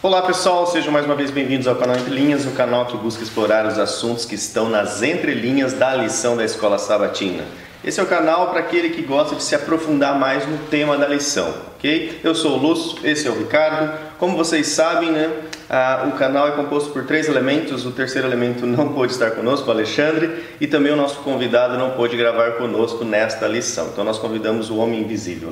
Olá pessoal, sejam mais uma vez bem-vindos ao canal Entre Linhas, o canal que busca explorar os assuntos que estão nas entrelinhas da lição da Escola Sabatina. Esse é o canal para aquele que gosta de se aprofundar mais no tema da lição, ok? Eu sou o Lúcio, esse é o Ricardo. Como vocês sabem, o canal é composto por 3 elementos. O terceiro elemento não pôde estar conosco, o Alexandre, e também o nosso convidado não pôde gravar conosco nesta lição. Então nós convidamos o Homem Invisível,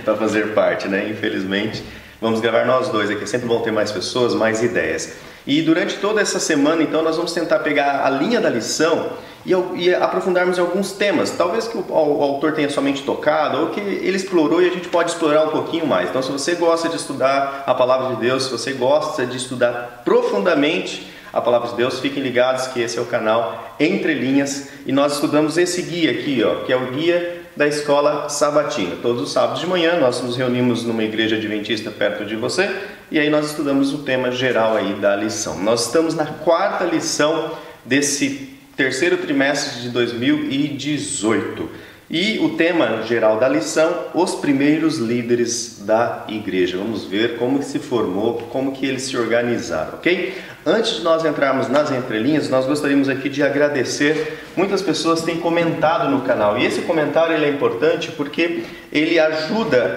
para fazer parte, Infelizmente. Vamos gravar nós dois aqui, sempre vão ter mais pessoas, mais ideias. E durante toda essa semana, então, nós vamos tentar pegar a linha da lição e aprofundarmos em alguns temas. Talvez que o autor tenha somente tocado, ou que ele explorou e a gente pode explorar um pouquinho mais. Então, se você gosta de estudar a Palavra de Deus, se você gosta de estudar profundamente a Palavra de Deus, fiquem ligados que esse é o canal Entre Linhas. E nós estudamos esse guia aqui, que é o guia da Escola Sabatina. Todos os sábados de manhã nós nos reunimos numa igreja adventista perto de você e aí nós estudamos o tema geral aí da lição. Nós estamos na 4ª lição desse terceiro trimestre de 2018 e o tema geral da lição, os primeiros líderes da igreja. Vamos ver como que se formou, como que eles se organizaram, ok? Antes de nós entrarmos nas entrelinhas, nós gostaríamos aqui de agradecer. Muitas pessoas têm comentado no canal e esse comentário ele é importante porque ele ajuda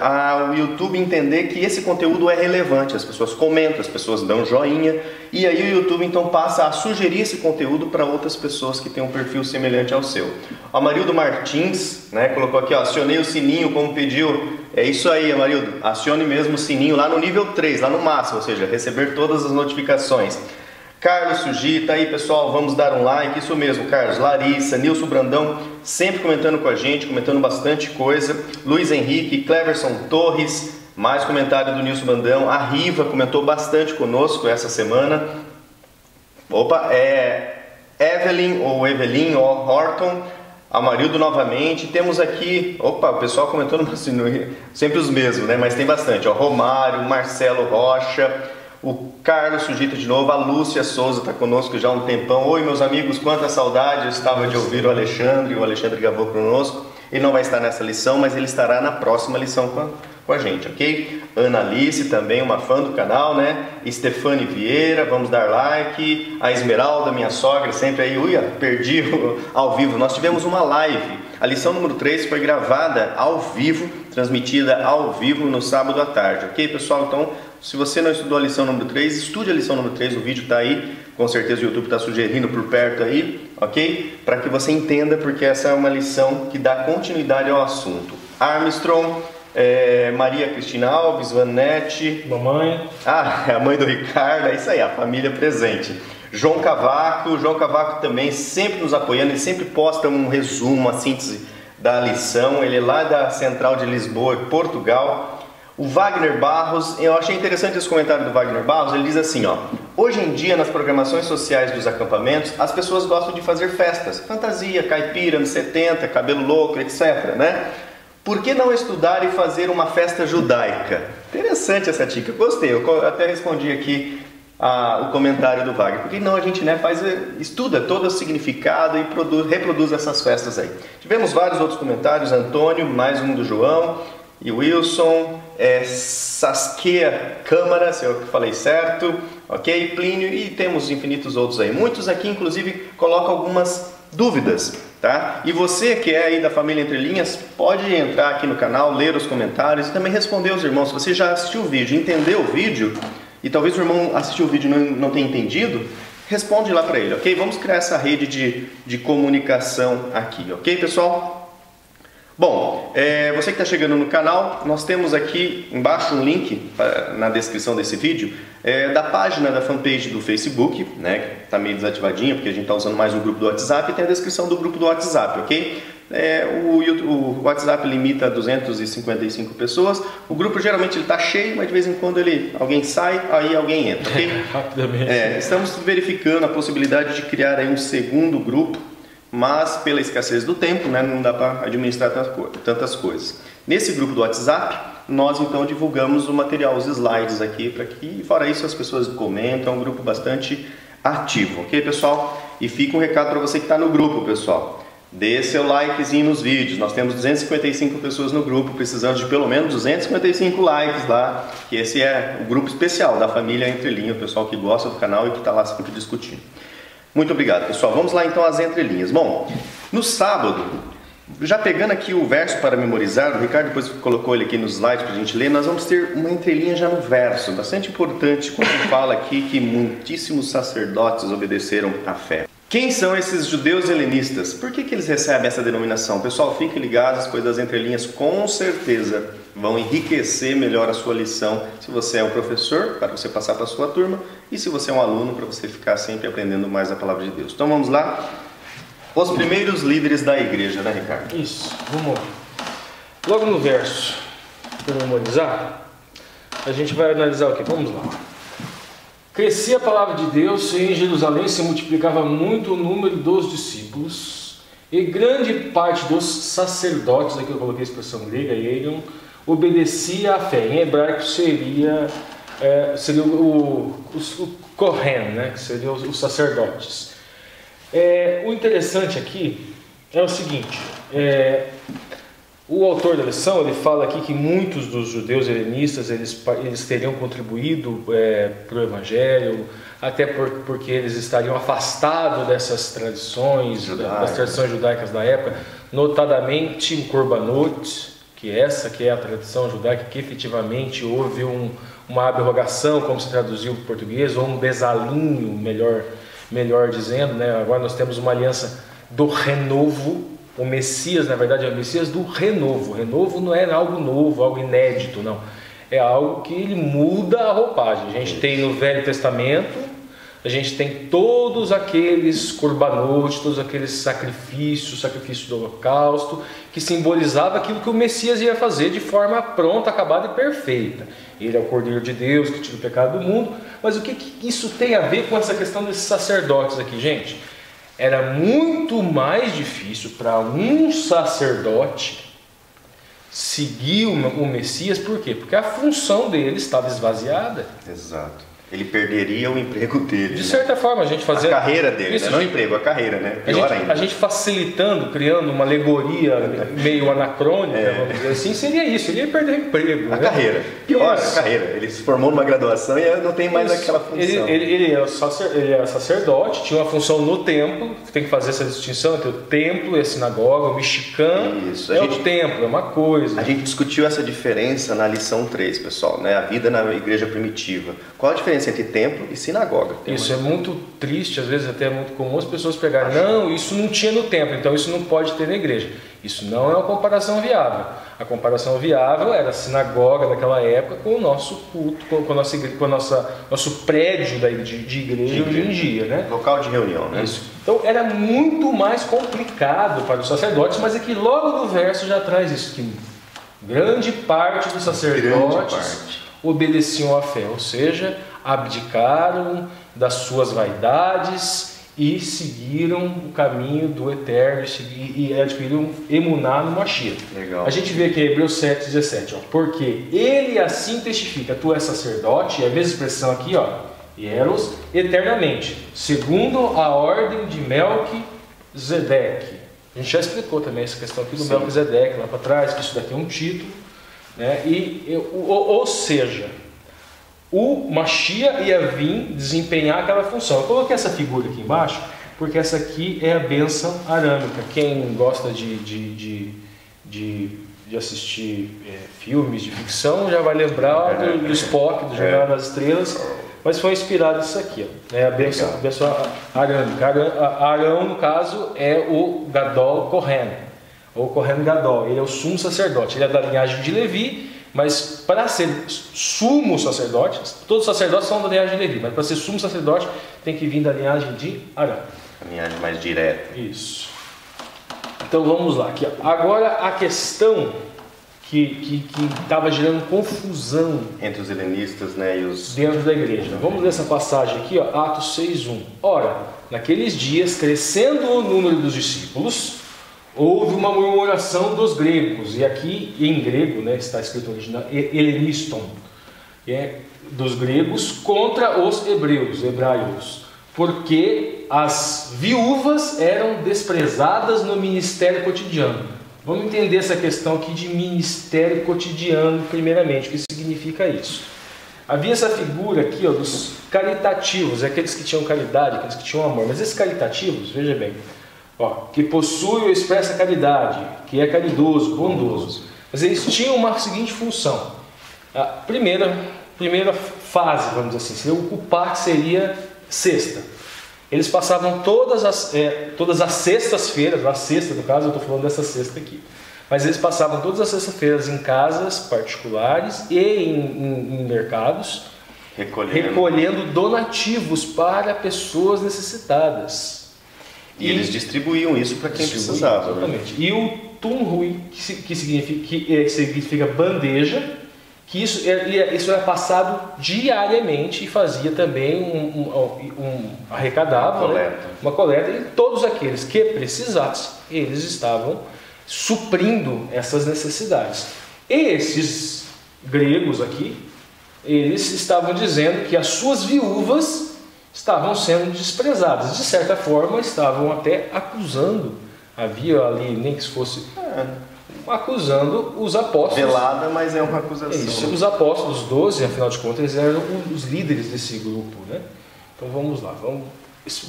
o YouTube a entender que esse conteúdo é relevante. As pessoas comentam, as pessoas dão joinha e aí o YouTube então passa a sugerir esse conteúdo para outras pessoas que têm um perfil semelhante ao seu. O Amarildo Martins, colocou aqui, acionei o sininho como pediu. É isso aí, Amarildo, acione mesmo o sininho lá no nível 3, lá no máximo, ou seja, receber todas as notificações. Carlos Sugita, aí pessoal, vamos dar um like, isso mesmo, Carlos. Larissa, Nilson Brandão, sempre comentando com a gente, comentando bastante coisa. Luiz Henrique, Cleverson Torres, mais comentário do Nilson Brandão. A Riva comentou bastante conosco essa semana. Opa, Evelyn ou Evelyn Horton, Amarildo novamente. Temos aqui, o pessoal comentando assim, sempre os mesmos, mas tem bastante. Romário, Marcelo Rocha, o Carlos Sugita de novo, a Lúcia Souza está conosco já há um tempão. Oi meus amigos, quanta saudade, eu estava de ouvir o Alexandre gravou conosco. Ele não vai estar nessa lição, mas ele estará na próxima lição com a gente, ok? Ana Alice também, uma fã do canal, Stefane Vieira, vamos dar like. A Esmeralda, minha sogra, sempre aí, perdi ao vivo. Nós tivemos uma live, a lição número 3 foi gravada ao vivo, transmitida ao vivo no sábado à tarde, ok pessoal? Então, se você não estudou a lição número 3, estude a lição número 3, o vídeo está aí, com certeza o YouTube está sugerindo por perto aí, ok? Para que você entenda, porque essa é uma lição que dá continuidade ao assunto. Armstrong, Maria Cristina Alves, Vanete, mamãe, a mãe do Ricardo, é isso aí, a família presente. João Cavaco também sempre nos apoiando, ele sempre posta um resumo, uma síntese da lição, ele é lá da Central de Lisboa, Portugal. O Wagner Barros, eu achei interessante esse comentário do Wagner Barros, ele diz assim, hoje em dia nas programações sociais dos acampamentos, as pessoas gostam de fazer festas, fantasia, caipira, anos 70, cabelo louco, etc, Por que não estudar e fazer uma festa judaica? Interessante essa dica, gostei, eu até respondi aqui o comentário do Wagner. Por que não a gente estuda todo o significado e reproduz essas festas aí? Tivemos vários outros comentários, Antônio, mais um do João, e Wilson, Saskia Câmara, se eu falei certo, ok? Plínio, e temos infinitos outros aí. Muitos aqui, inclusive, colocam algumas dúvidas, tá? E você que é aí da família Entre Linhas, pode entrar aqui no canal, ler os comentários e também responder aos irmãos. Se você já assistiu o vídeo, entendeu o vídeo, e talvez o irmão assistiu o vídeo e não tenha entendido, responde lá para ele, ok? Vamos criar essa rede de comunicação aqui, ok, pessoal? Bom, você que está chegando no canal, nós temos aqui embaixo um link na descrição desse vídeo da página da fanpage do Facebook, que está meio desativadinha porque a gente está usando mais um grupo do WhatsApp, e tem a descrição do grupo do WhatsApp, ok? O WhatsApp limita a 255 pessoas, o grupo geralmente está cheio, mas de vez em quando alguém sai, aí alguém entra, ok? Rapidamente. Estamos verificando a possibilidade de criar aí um segundo grupo, mas pela escassez do tempo, não dá para administrar tantas coisas. Nesse grupo do WhatsApp, nós então divulgamos o material, os slides aqui, e fora isso as pessoas comentam, é um grupo bastante ativo, ok pessoal? E fica um recado para você que está no grupo, pessoal. Dê seu likezinho nos vídeos. Nós temos 255 pessoas no grupo, precisamos de pelo menos 255 likes lá, que esse é o grupo especial da família Entre Linhas, o pessoal que gosta do canal e que está lá sempre discutindo. Muito obrigado, pessoal. Vamos lá então às entrelinhas. Bom, no sábado, já pegando aqui o verso para memorizar, o Ricardo depois colocou ele aqui nos slides para a gente ler, nós vamos ter uma entrelinha já no verso, bastante importante, quando fala aqui que muitíssimos sacerdotes obedeceram à fé. Quem são esses judeus helenistas? Por que eles recebem essa denominação? Pessoal, fiquem ligados, pois as entrelinhas com certeza vão enriquecer melhor a sua lição, se você é um professor, para você passar para a sua turma, e se você é um aluno, para você ficar sempre aprendendo mais a palavra de Deus. Então vamos lá. Os primeiros líderes da igreja, né, Ricardo? Isso, vamos lá. Logo no verso, para memorizar, a gente vai analisar o que? Vamos lá. Crescia a palavra de Deus e em Jerusalém se multiplicava muito o número dos discípulos e grande parte dos sacerdotes, aqui eu coloquei a expressão grega, Eion, obedecia à fé. Em hebraico seria o Kohen, né? Que seriam os sacerdotes. O interessante aqui é o seguinte, o autor da lição ele fala aqui que muitos dos judeus helenistas eles teriam contribuído para o Evangelho, até porque eles estariam afastados dessas tradições, das tradições judaicas da época, notadamente o Korbanot, que é a tradição judaica, que efetivamente houve uma abrogação, como se traduziu para o português, ou um besalinho, melhor dizendo, né? Agora nós temos uma aliança do renovo. O Messias, na verdade, é o Messias do renovo. O renovo não é algo novo, algo inédito, não. É algo que ele muda a roupagem. A gente tem no Velho Testamento, a gente tem todos aqueles korbanot, todos aqueles sacrifício do holocausto, que simbolizava aquilo que o Messias ia fazer de forma pronta, acabada e perfeita. Ele é o Cordeiro de Deus que tira o pecado do mundo. Mas o que isso tem a ver com essa questão desses sacerdotes aqui, gente? Era muito mais difícil para um sacerdote seguir o Messias, por quê? Porque a função dele estava esvaziada. Exato. Ele perderia o emprego dele. De certa forma, a gente fazia... A carreira dele, isso, né? Não o emprego, a carreira, né? Pior ainda. A gente facilitando, criando uma alegoria meio anacrônica, vamos dizer assim, seria isso, ele ia perder o emprego. A carreira. Pior, a carreira. Ele se formou numa graduação e não tem mais aquela função. Ele era sacerdote, tinha uma função no templo, tem que fazer essa distinção entre o templo e a sinagoga, o mexicano o templo, é uma coisa. A gente discutiu essa diferença na lição 3, pessoal, né? A vida na igreja primitiva. Qual a diferença entre templo e sinagoga? Isso é muito triste, às vezes até é muito comum as pessoas pegarem, não, isso não tinha no templo, então isso não pode ter na igreja. Isso não é uma comparação viável. A comparação viável era a sinagoga daquela época com o nosso culto, com a nossa igreja, com nosso prédio de igreja hoje em dia, né? Local de reunião, né? Isso. Então era muito mais complicado para os sacerdotes, mas aqui logo no verso já traz isso, que grande parte dos sacerdotes obedeciam à fé, ou seja, abdicaram das suas vaidades e seguiram o caminho do Eterno e adquiriram emuná no Mashiach. Legal. A gente vê aqui em Hebreus 7,17, porque ele assim testifica, tu és sacerdote, e a mesma expressão aqui, Eros, eternamente, segundo a ordem de Melquisedeque. A gente já explicou também essa questão aqui do Melquisedeque lá para trás, que isso daqui é um título, né? Ou seja, o Mashiach ia vir desempenhar aquela função. Eu coloquei essa figura aqui embaixo porque essa aqui é a bênção arâmica. Quem gosta de assistir filmes de ficção já vai lembrar do Spock, do Jornada das Estrelas, mas foi inspirado nisso aqui, a bênção arâmica. Arão, no caso, é o Gadol Kohen, ou Kohen Gadol. Ele é o sumo sacerdote, ele é da linhagem de Levi. Mas para ser sumo sacerdote, todos os sacerdotes são da linhagem de Levi, mas para ser sumo sacerdote tem que vir da linhagem de Arão. A linhagem mais direta. Isso. Então vamos lá. Aqui, agora a questão que estava gerando confusão entre os helenistas, né, e os... dentro da igreja. Vamos ler essa passagem aqui, Atos 6:1. Ora, naqueles dias, crescendo o número dos discípulos, houve uma murmuração dos gregos, e aqui em grego, né, está escrito original, heleniston, dos gregos contra os hebraios, porque as viúvas eram desprezadas no ministério cotidiano. Vamos entender essa questão aqui de ministério cotidiano, primeiramente, o que significa isso. Havia essa figura aqui, ó, dos caritativos, aqueles que tinham caridade, aqueles que tinham amor. Mas esses caritativos, veja bem, ó, que possui ou expressa caridade, que é caridoso, bondoso. Mas eles tinham uma seguinte função. A primeira fase, vamos dizer assim, seria ocupar, que seria sexta. Eles passavam todas as sextas-feiras, a sexta no caso, eu estou falando dessa sexta aqui, mas eles passavam todas as sextas-feiras em casas particulares e em mercados, recolhendo donativos para pessoas necessitadas. E eles distribuíam isso para quem precisava. Exatamente. Né? E o tumrui, que significa bandeja, que isso era passado diariamente e fazia também arrecadava uma coleta, e todos aqueles que precisassem, eles estavam suprindo essas necessidades. E esses gregos aqui, eles estavam dizendo que as suas viúvas estavam sendo desprezadas, de certa forma estavam até acusando, havia ali, nem que fosse... acusando os apóstolos. Velada, mas é uma acusação. Isso, os apóstolos 12, afinal de contas, eles eram os líderes desse grupo, né? Então vamos lá, vamos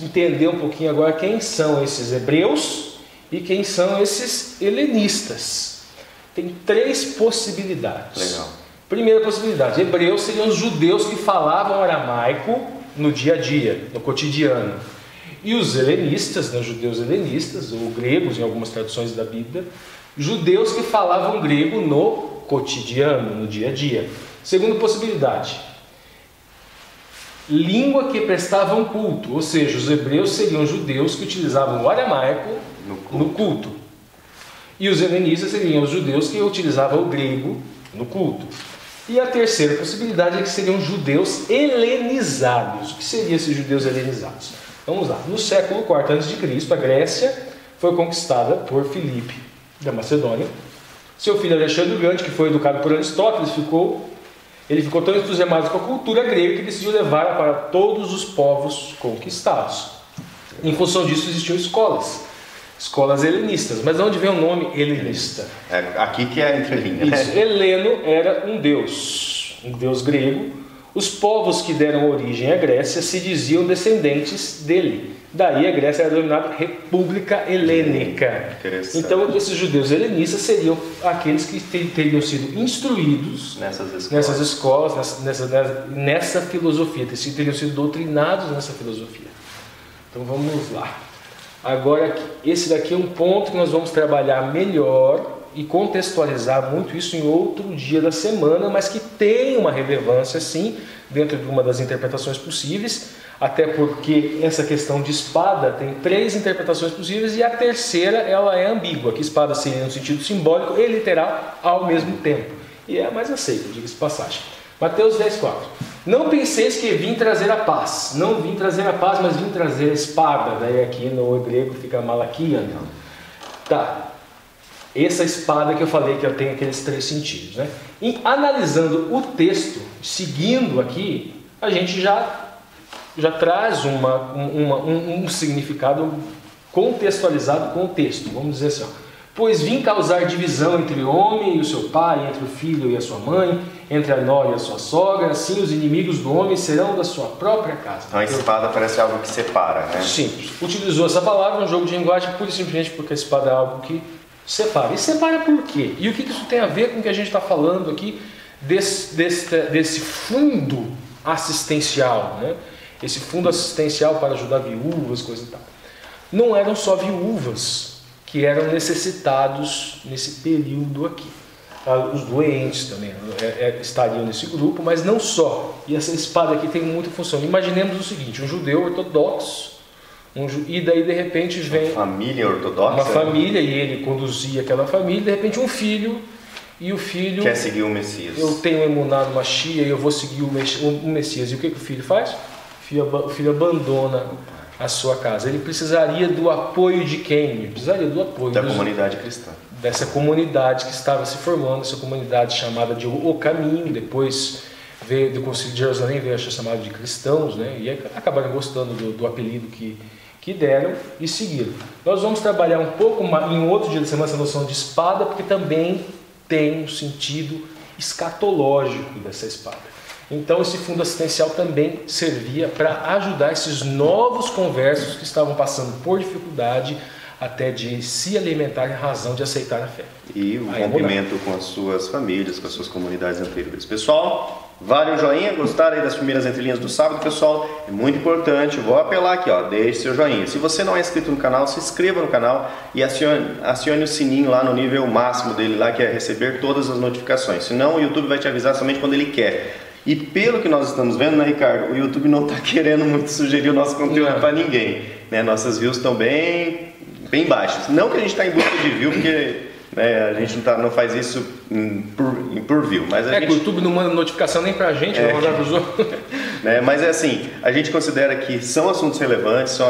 entender um pouquinho agora quem são esses hebreus e quem são esses helenistas. Tem três possibilidades. Legal. Primeira possibilidade, hebreus seriam os judeus que falavam aramaico no dia a dia, no cotidiano. E os helenistas, né, judeus helenistas, ou gregos em algumas traduções da Bíblia, judeus que falavam grego no cotidiano, no dia a dia. Segunda possibilidade, língua que prestavam culto, ou seja, os hebreus seriam judeus que utilizavam o aramaico no culto. E os helenistas seriam os judeus que utilizavam o grego no culto. E a terceira possibilidade é que seriam judeus helenizados. O que seriam esses judeus helenizados? Vamos lá, no século IV a.C., a Grécia foi conquistada por Filipe da Macedônia. Seu filho Alexandre o Grande, que foi educado por Aristóteles, ele ficou tão entusiasmado com a cultura grega que decidiu levar para todos os povos conquistados. Em função disso existiam escolas helenistas. Mas de onde vem o nome helenista? Aqui que é a entrelinha. Isso. Heleno era um deus grego. Os povos que deram origem à Grécia se diziam descendentes dele. Daí a Grécia era denominada República Helênica. Então esses judeus helenistas seriam aqueles que teriam sido instruídos nessas escolas, nessa filosofia, teriam sido doutrinados nessa filosofia. Então vamos lá. Agora, esse daqui é um ponto que nós vamos trabalhar melhor e contextualizar muito isso em outro dia da semana, mas que tem uma relevância sim, dentro de uma das interpretações possíveis, até porque essa questão de espada tem três interpretações possíveis e a terceira ela é ambígua, que espada seria no sentido simbólico e literal ao mesmo tempo. E é a mais aceita, diga-se de passagem. Mateus 10,4. Não penseis que vim trazer a paz. Não vim trazer a paz, mas vim trazer a espada. Daí aqui no grego fica malaquia. Tá. Essa espada que eu falei que tem aqueles três sentidos, né? E analisando o texto, seguindo aqui, a gente já traz um significado contextualizado com o texto. Vamos dizer assim, ó. Pois vim causar divisão entre o homem e o seu pai, entre o filho e a sua mãe, entre a nora e a sua sogra, assim os inimigos do homem serão da sua própria casa. Então a espada parece algo que separa, né? Sim, utilizou essa palavra no jogo de linguagem pura e simplesmente porque a espada é algo que separa. E separa por quê? E o que isso tem a ver com o que a gente está falando aqui desse fundo assistencial, né? Esse fundo assistencial para ajudar viúvas, coisa e tal. Não eram só viúvas que eram necessitados nesse período aqui. Os doentes também estariam nesse grupo, mas não só. E essa espada aqui tem muita função. Imaginemos o seguinte, um judeu ortodoxo, e daí de repente vem... Uma família ortodoxa? Uma família, e ele conduzia aquela família, de repente um filho, e o filho... Quer seguir o Messias. Eu tenho emunado uma Shia e eu vou seguir o Messias. E o que o filho faz? O filho abandona a sua casa. Ele precisaria do apoio de quem? Ele precisaria do apoio da comunidade cristã. Dessa comunidade que estava se formando, essa comunidade chamada de O Caminho, depois veio do Concílio de Jerusalém, veio a ser chamado de cristãos, né? E acabaram gostando do apelido que deram e seguiram. Nós vamos trabalhar um pouco em outro dia da semana essa noção de espada, porque também tem um sentido escatológico dessa espada. Então esse fundo assistencial também servia para ajudar esses novos conversos que estavam passando por dificuldade até de se alimentar em razão de aceitar a fé. E o rompimento com as suas famílias, com as suas comunidades anteriores. Pessoal, vale um joinha, gostaram aí das primeiras entrelinhas do sábado, pessoal? É muito importante, vou apelar aqui, ó, deixe seu joinha. Se você não é inscrito no canal, se inscreva no canal e acione o sininho lá no nível máximo dele, lá que é receber todas as notificações. Senão o YouTube vai te avisar somente quando ele quer. E pelo que nós estamos vendo, né, Ricardo, o YouTube não está querendo muito sugerir o nosso conteúdo para ninguém, né? Nossas views estão bem baixas. Não que a gente está em busca de view, porque né, a gente não faz isso por view. Mas que o YouTube não manda notificação nem para a gente, não mandar para os outros. Né, mas é assim, a gente considera que são assuntos relevantes, são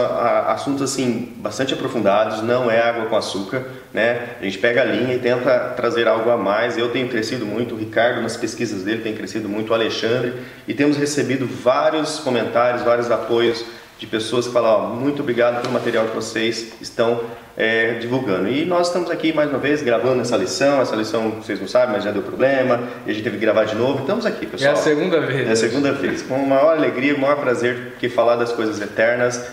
assuntos assim, bastante aprofundados, não é água com açúcar. Né? A gente pega a linha e tenta trazer algo a mais. Eu tenho crescido muito, o Ricardo nas pesquisas dele tem crescido muito, o Alexandre, e temos recebido vários comentários, vários apoios de pessoas que falam, ó, muito obrigado pelo material que vocês estão divulgando. E nós estamos aqui mais uma vez gravando essa lição vocês não sabem, mas já deu problema, e a gente teve que gravar de novo. Estamos aqui, pessoal. É a segunda vez. É a segunda vez, com maior alegria, maior prazer, porque falar das coisas eternas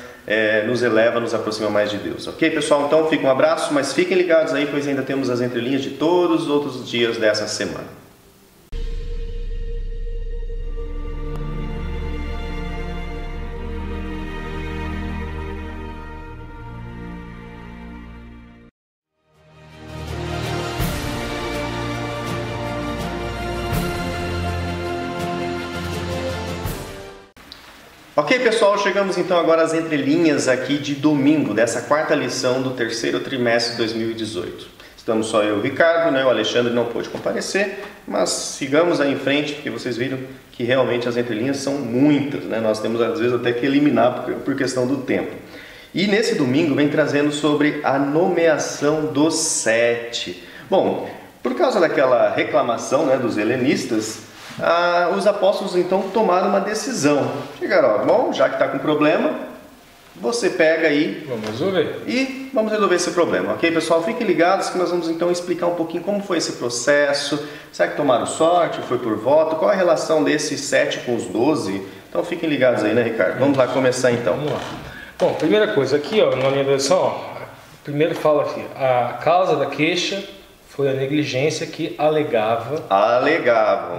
nos eleva, nos aproxima mais de Deus. Ok, pessoal? Então fica um abraço, mas fiquem ligados aí, pois ainda temos as entrelinhas de todos os outros dias dessa semana. Ok, pessoal, chegamos então agora às entrelinhas aqui de domingo, dessa quarta lição do terceiro trimestre de 2018. Estamos só eu e o Ricardo, né? O Alexandre não pôde comparecer, mas sigamos aí em frente, porque vocês viram que realmente as entrelinhas são muitas, né? Nós temos às vezes até que eliminar por questão do tempo. E nesse domingo vem trazendo sobre a nomeação dos 7. Bom, por causa daquela reclamação, né, dos helenistas, os apóstolos então tomaram uma decisão. Chegaram, ó, bom, já que está com problema, você pega aí e vamos resolver esse problema, ok, pessoal? Fiquem ligados que nós vamos então explicar um pouquinho como foi esse processo. Será que tomaram sorte? Foi por voto? Qual a relação desses 7 com os 12? Então fiquem ligados aí, né, Ricardo? Vamos lá começar então. Vamos lá. Bom, primeira coisa aqui, ó, na minha versão, ó, primeiro fala aqui, a causa da queixa foi a negligência que alegavam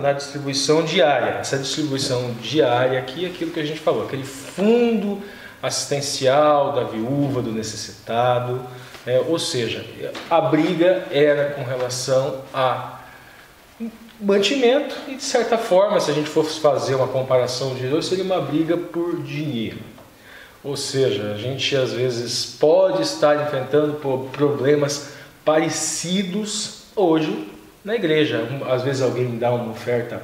na distribuição diária. Essa distribuição diária aqui é aquilo que a gente falou, aquele fundo assistencial da viúva, do necessitado, ou seja, a briga era com relação a mantimento e, de certa forma, se a gente fosse fazer uma comparação de hoje, seria uma briga por dinheiro. Ou seja, a gente às vezes pode estar enfrentando problemas parecidos hoje na igreja. Às vezes alguém dá uma oferta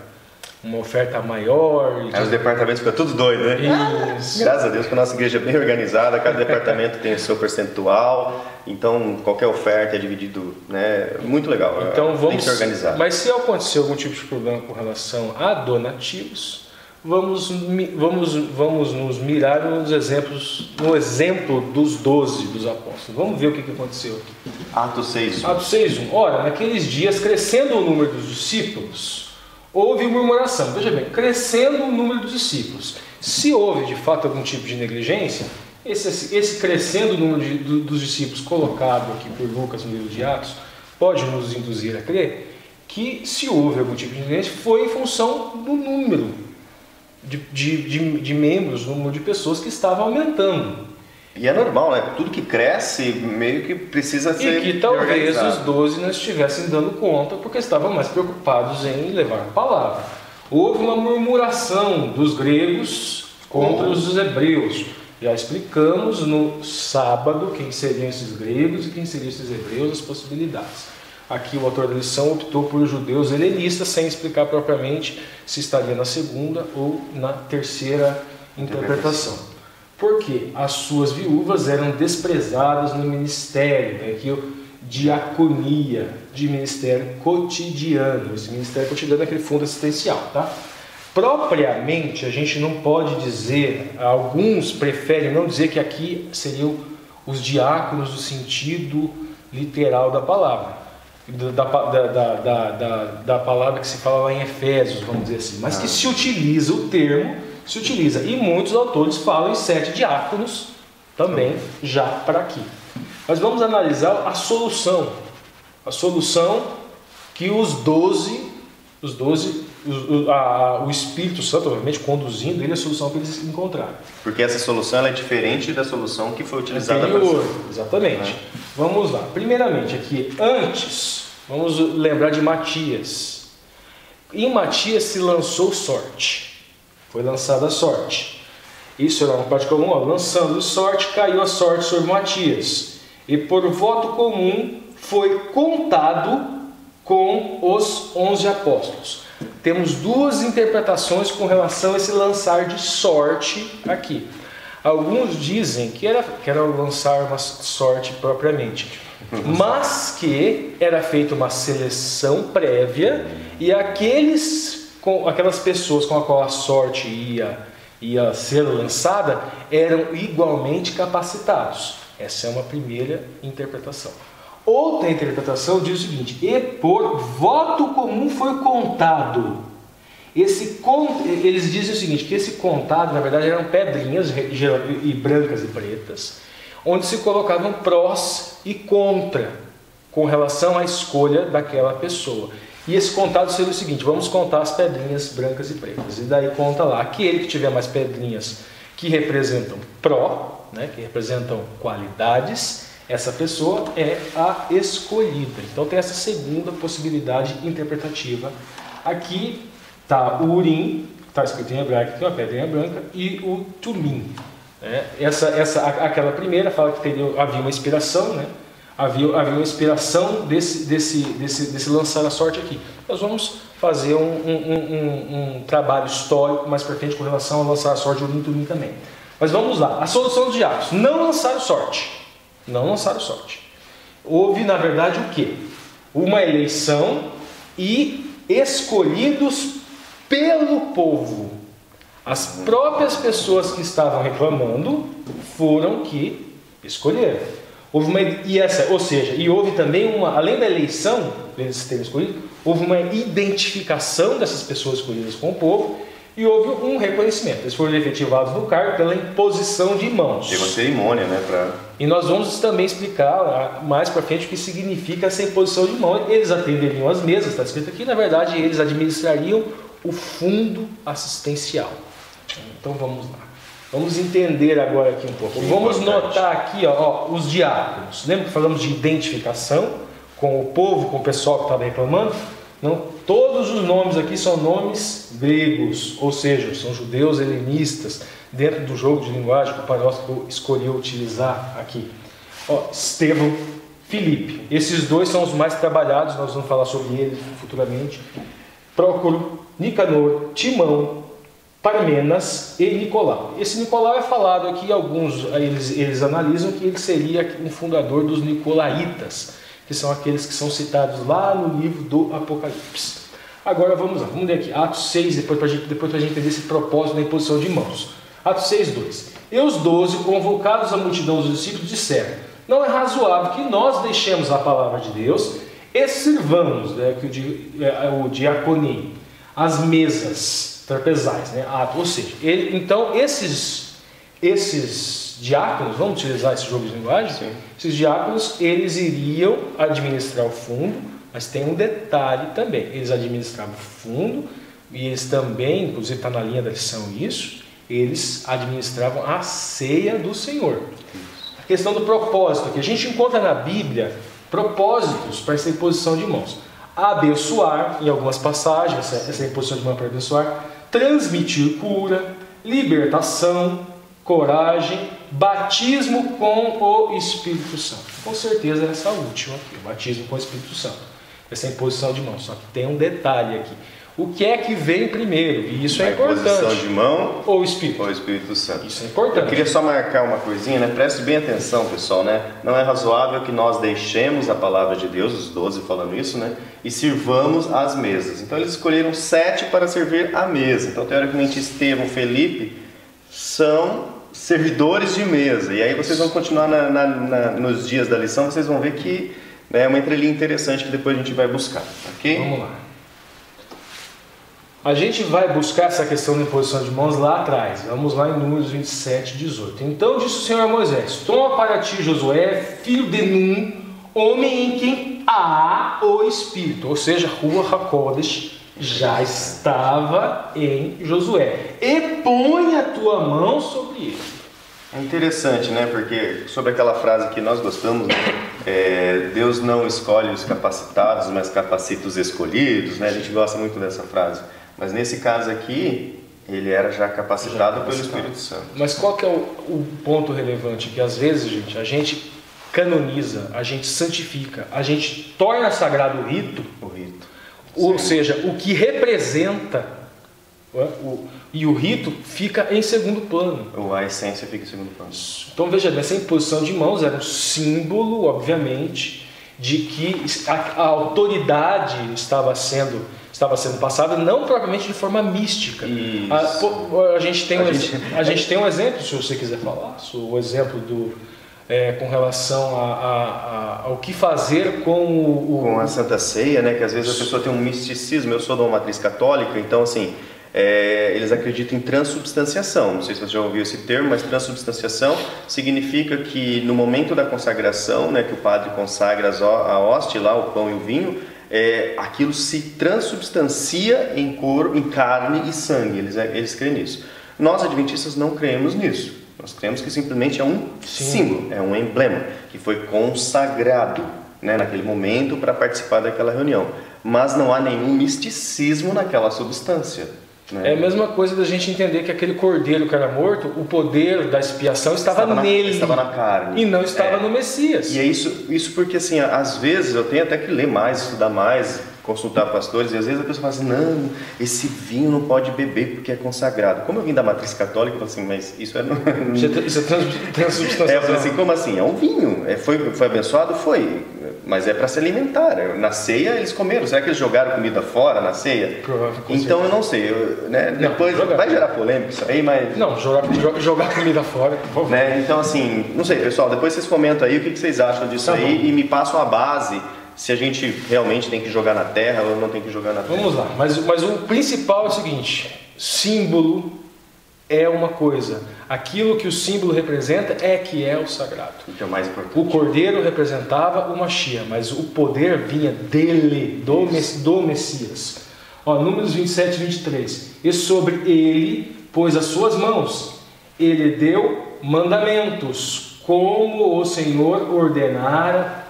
maior. Os departamentos ficam tudo doido, né? Isso. Graças a Deus que a nossa igreja é bem organizada, cada departamento tem o seu percentual, então qualquer oferta é dividido, né? Muito legal. Então tem que ser organizado. Mas se acontecer algum tipo de problema com relação a donativos, vamos nos mirar no exemplo dos 12 dos apóstolos. Vamos ver o que aconteceu aqui. Atos 6:1. Atos 6:1. Ora, naqueles dias, crescendo o número dos discípulos, houve murmuração. Veja bem, crescendo o número dos discípulos. Se houve de fato algum tipo de negligência, esse crescendo o número dos discípulos colocado aqui por Lucas no livro de Atos pode nos induzir a crer que se houve algum tipo de negligência foi em função do número de membros, o número de pessoas que estava aumentando. E é normal, né? Tudo que cresce meio que precisa ser organizado. E que talvez organizado. Os 12 não estivessem dando conta porque estavam mais preocupados em levar a palavra. Houve uma murmuração dos gregos contra os hebreus. Já explicamos no sábado quem seriam esses gregos e quem seriam esses hebreus, as possibilidades. Aqui o autor da lição optou por judeus helenistas, sem explicar propriamente se estaria na segunda ou na terceira interpretação. Porque as suas viúvas eram desprezadas no ministério, aqui diaconia, de ministério cotidiano. Esse ministério cotidiano é aquele fundo assistencial, tá? Propriamente, a gente não pode dizer, alguns preferem não dizer que aqui seriam os diáconos no sentido literal da palavra, da palavra que se fala lá em Efésios, vamos dizer assim, mas que se utiliza o termo, e muitos autores falam em 7 diáconos também já para aqui. Mas vamos analisar a solução que o Espírito Santo, obviamente, conduzindo ele, a solução que eles encontraram. Porque essa solução ela é diferente da solução que foi utilizada para exatamente. Vamos lá. Primeiramente, aqui, antes, vamos lembrar de Matias. Em Matias se lançou sorte. Foi lançada a sorte. Isso era uma parte comum. Lançando sorte, caiu a sorte sobre Matias. E por voto comum foi contado com os 11 apóstolos. Temos 2 interpretações com relação a esse lançar de sorte aqui. Alguns dizem que era lançar uma sorte propriamente, mas que era feita uma seleção prévia e aquelas pessoas com a qual a sorte ia ser lançada eram igualmente capacitados. Essa é uma primeira interpretação. Outra interpretação diz o seguinte: e por voto comum foi contado. Eles dizem o seguinte, que esse contado, na verdade, eram pedrinhas e brancas e pretas, onde se colocavam prós e contra com relação à escolha daquela pessoa. E esse contado seria o seguinte: vamos contar as pedrinhas brancas e pretas. E daí conta lá, aquele que tiver mais pedrinhas que representam pró, que representam qualidades, essa pessoa é a escolhida. Então tem essa segunda possibilidade interpretativa. Aqui está o Urim, está escrito em hebraico, que é uma pedrinha branca, e o Tumim. Aquela primeira fala que havia uma inspiração, havia uma inspiração desse lançar a sorte aqui. Nós vamos fazer um trabalho histórico mais para frente com relação ao lançar a sorte do Urim e Tumim também. Mas vamos lá. A solução dos diáconos: não lançaram sorte. Não lançaram sorte. Houve, na verdade, o quê? Uma eleição e escolhidos pelo povo. As próprias pessoas que estavam reclamando foram que escolheram. Houve também além da eleição, eles terem escolhido, houve uma identificação dessas pessoas escolhidas com o povo. E houve um reconhecimento. Eles foram efetivados no cargo pela imposição de mãos. Teve uma cerimônia, E nós vamos também explicar mais para frente o que significa essa imposição de mãos. Eles atenderiam as mesas, está escrito aqui. Na verdade, eles administrariam o fundo assistencial. Então vamos lá. Vamos entender agora aqui um pouco. Vamos notar aqui os diáconos. Lembra que falamos de identificação com o povo, com o pessoal que estava reclamando? Não, todos os nomes aqui são nomes gregos, ou seja, são judeus helenistas, dentro do jogo de linguagem que o Parósco escolheu utilizar aqui. Estevão, Filipe, esses 2 são os mais trabalhados, nós vamos falar sobre eles futuramente. Prócoro, Nicanor, Timão, Parmenas e Nicolau. Esse Nicolau é falado aqui, eles analisam que ele seria um fundador dos Nicolaitas, que são aqueles que são citados lá no livro do Apocalipse. Agora vamos lá, vamos ler aqui Atos 6, depois para a gente entender esse propósito da imposição de mãos. Atos 6, 2. E os 12, convocados à multidão dos discípulos, disseram: não é razoável que nós deixemos a palavra de Deus e sirvamos, o diaconia, as mesas trapezais, ou seja, então esses diáconos, vamos utilizar esse jogo de linguagem? Sim. Esses diáconos, eles iriam administrar o fundo, mas tem um detalhe também: eles administravam o fundo e eles também, inclusive está na linha da lição isso, eles administravam a ceia do Senhor. A questão do propósito, que a gente encontra na Bíblia propósitos para essa imposição de mãos: abençoar, em algumas passagens, essa imposição de mão para abençoar, transmitir cura, libertação, coragem, batismo com o Espírito Santo. Com certeza essa última aqui, o batismo com o Espírito Santo, essa imposição de mãos. Só que tem um detalhe aqui: O que é que vem primeiro? E isso é importante. A imposição de mão ou o Espírito? Ou o Espírito Santo. Isso é importante. Eu queria só marcar uma coisinha, né? Preste bem atenção, pessoal, né? Não é razoável que nós deixemos a palavra de Deus, os 12 falando isso, né? E sirvamos as mesas. Então eles escolheram 7 para servir a mesa. Então, teoricamente, Estevão, Felipe são servidores de mesa. E aí vocês vão continuar nos dias da lição, vocês vão ver que é uma entrelinha interessante que depois a gente vai buscar, ok? Vamos lá. A gente vai buscar essa questão da imposição de mãos lá atrás. Vamos lá em Números 27, 18. Então disse o Senhor a Moisés: toma para ti Josué, filho de Nun, homem em quem há o Espírito. Ou seja, Ruach HaKodesh já estava em Josué. E põe a tua mão sobre ele. É interessante, né? Porque sobre aquela frase que nós gostamos, né? Deus não escolhe os capacitados, mas capacita os escolhidos, né? A gente gosta muito dessa frase. Mas nesse caso aqui, ele era já capacitado pelo Espírito Santo. Mas qual que é o ponto relevante? Que às vezes, gente, a gente canoniza, a gente santifica, a gente torna sagrado o rito. Ou seja, o que representa, e o rito fica em segundo plano. Ou a essência fica em segundo plano. Então veja bem, essa imposição de mãos era um símbolo, obviamente, de que a autoridade estava sendo passada, não propriamente de forma mística. A gente tem um exemplo, se você quiser falar, o exemplo com relação ao que fazer com a Santa Ceia, né? Que às vezes a pessoa tem um misticismo. Eu sou de uma matriz católica, então assim, eles acreditam em transubstanciação. Não sei se você já ouviu esse termo, mas transubstanciação significa que no momento da consagração, né, que o padre consagra a hóstia, lá, o pão e o vinho, aquilo se transubstancia em corpo, em carne e sangue. Eles creem nisso. Nós adventistas não cremos nisso. Nós cremos que simplesmente é um símbolo, é um emblema que foi consagrado, né, naquele momento para participar daquela reunião. Mas não há nenhum misticismo naquela substância. É a mesma coisa da gente entender que aquele cordeiro que era morto, o poder da expiação estava nele. Estava na carne. E não estava no Messias. E é isso porque, assim, às vezes eu tenho até que ler mais, estudar mais, consultar pastores, e às vezes a pessoa fala assim: não, esse vinho não pode beber porque é consagrado. Como eu vim da matriz católica, eu falo assim, mas isso é... Isso é transubstanciação. Eu falei assim, como assim? É um vinho. Foi abençoado? Foi. Mas é para se alimentar. Na ceia eles comeram. Será que eles jogaram comida fora na ceia? Provavelmente. Então eu não sei. Né? Depois vai gerar polêmica isso aí, mas... Não, jogar comida fora, por favor. Né? Então assim, não sei, pessoal. Depois vocês comentam aí o que vocês acham disso aí e me passam a base. Se a gente realmente tem que jogar na terra ou não tem que jogar na terra. Vamos lá. Mas o principal é o seguinte: símbolo é uma coisa. Aquilo que o símbolo representa é que é o sagrado. Então, mais importante. O cordeiro representava o Mashiach, mas o poder vinha dele, do Messias. Números 27 e 23. E sobre ele pôs as suas mãos. Ele deu mandamentos, como o Senhor ordenara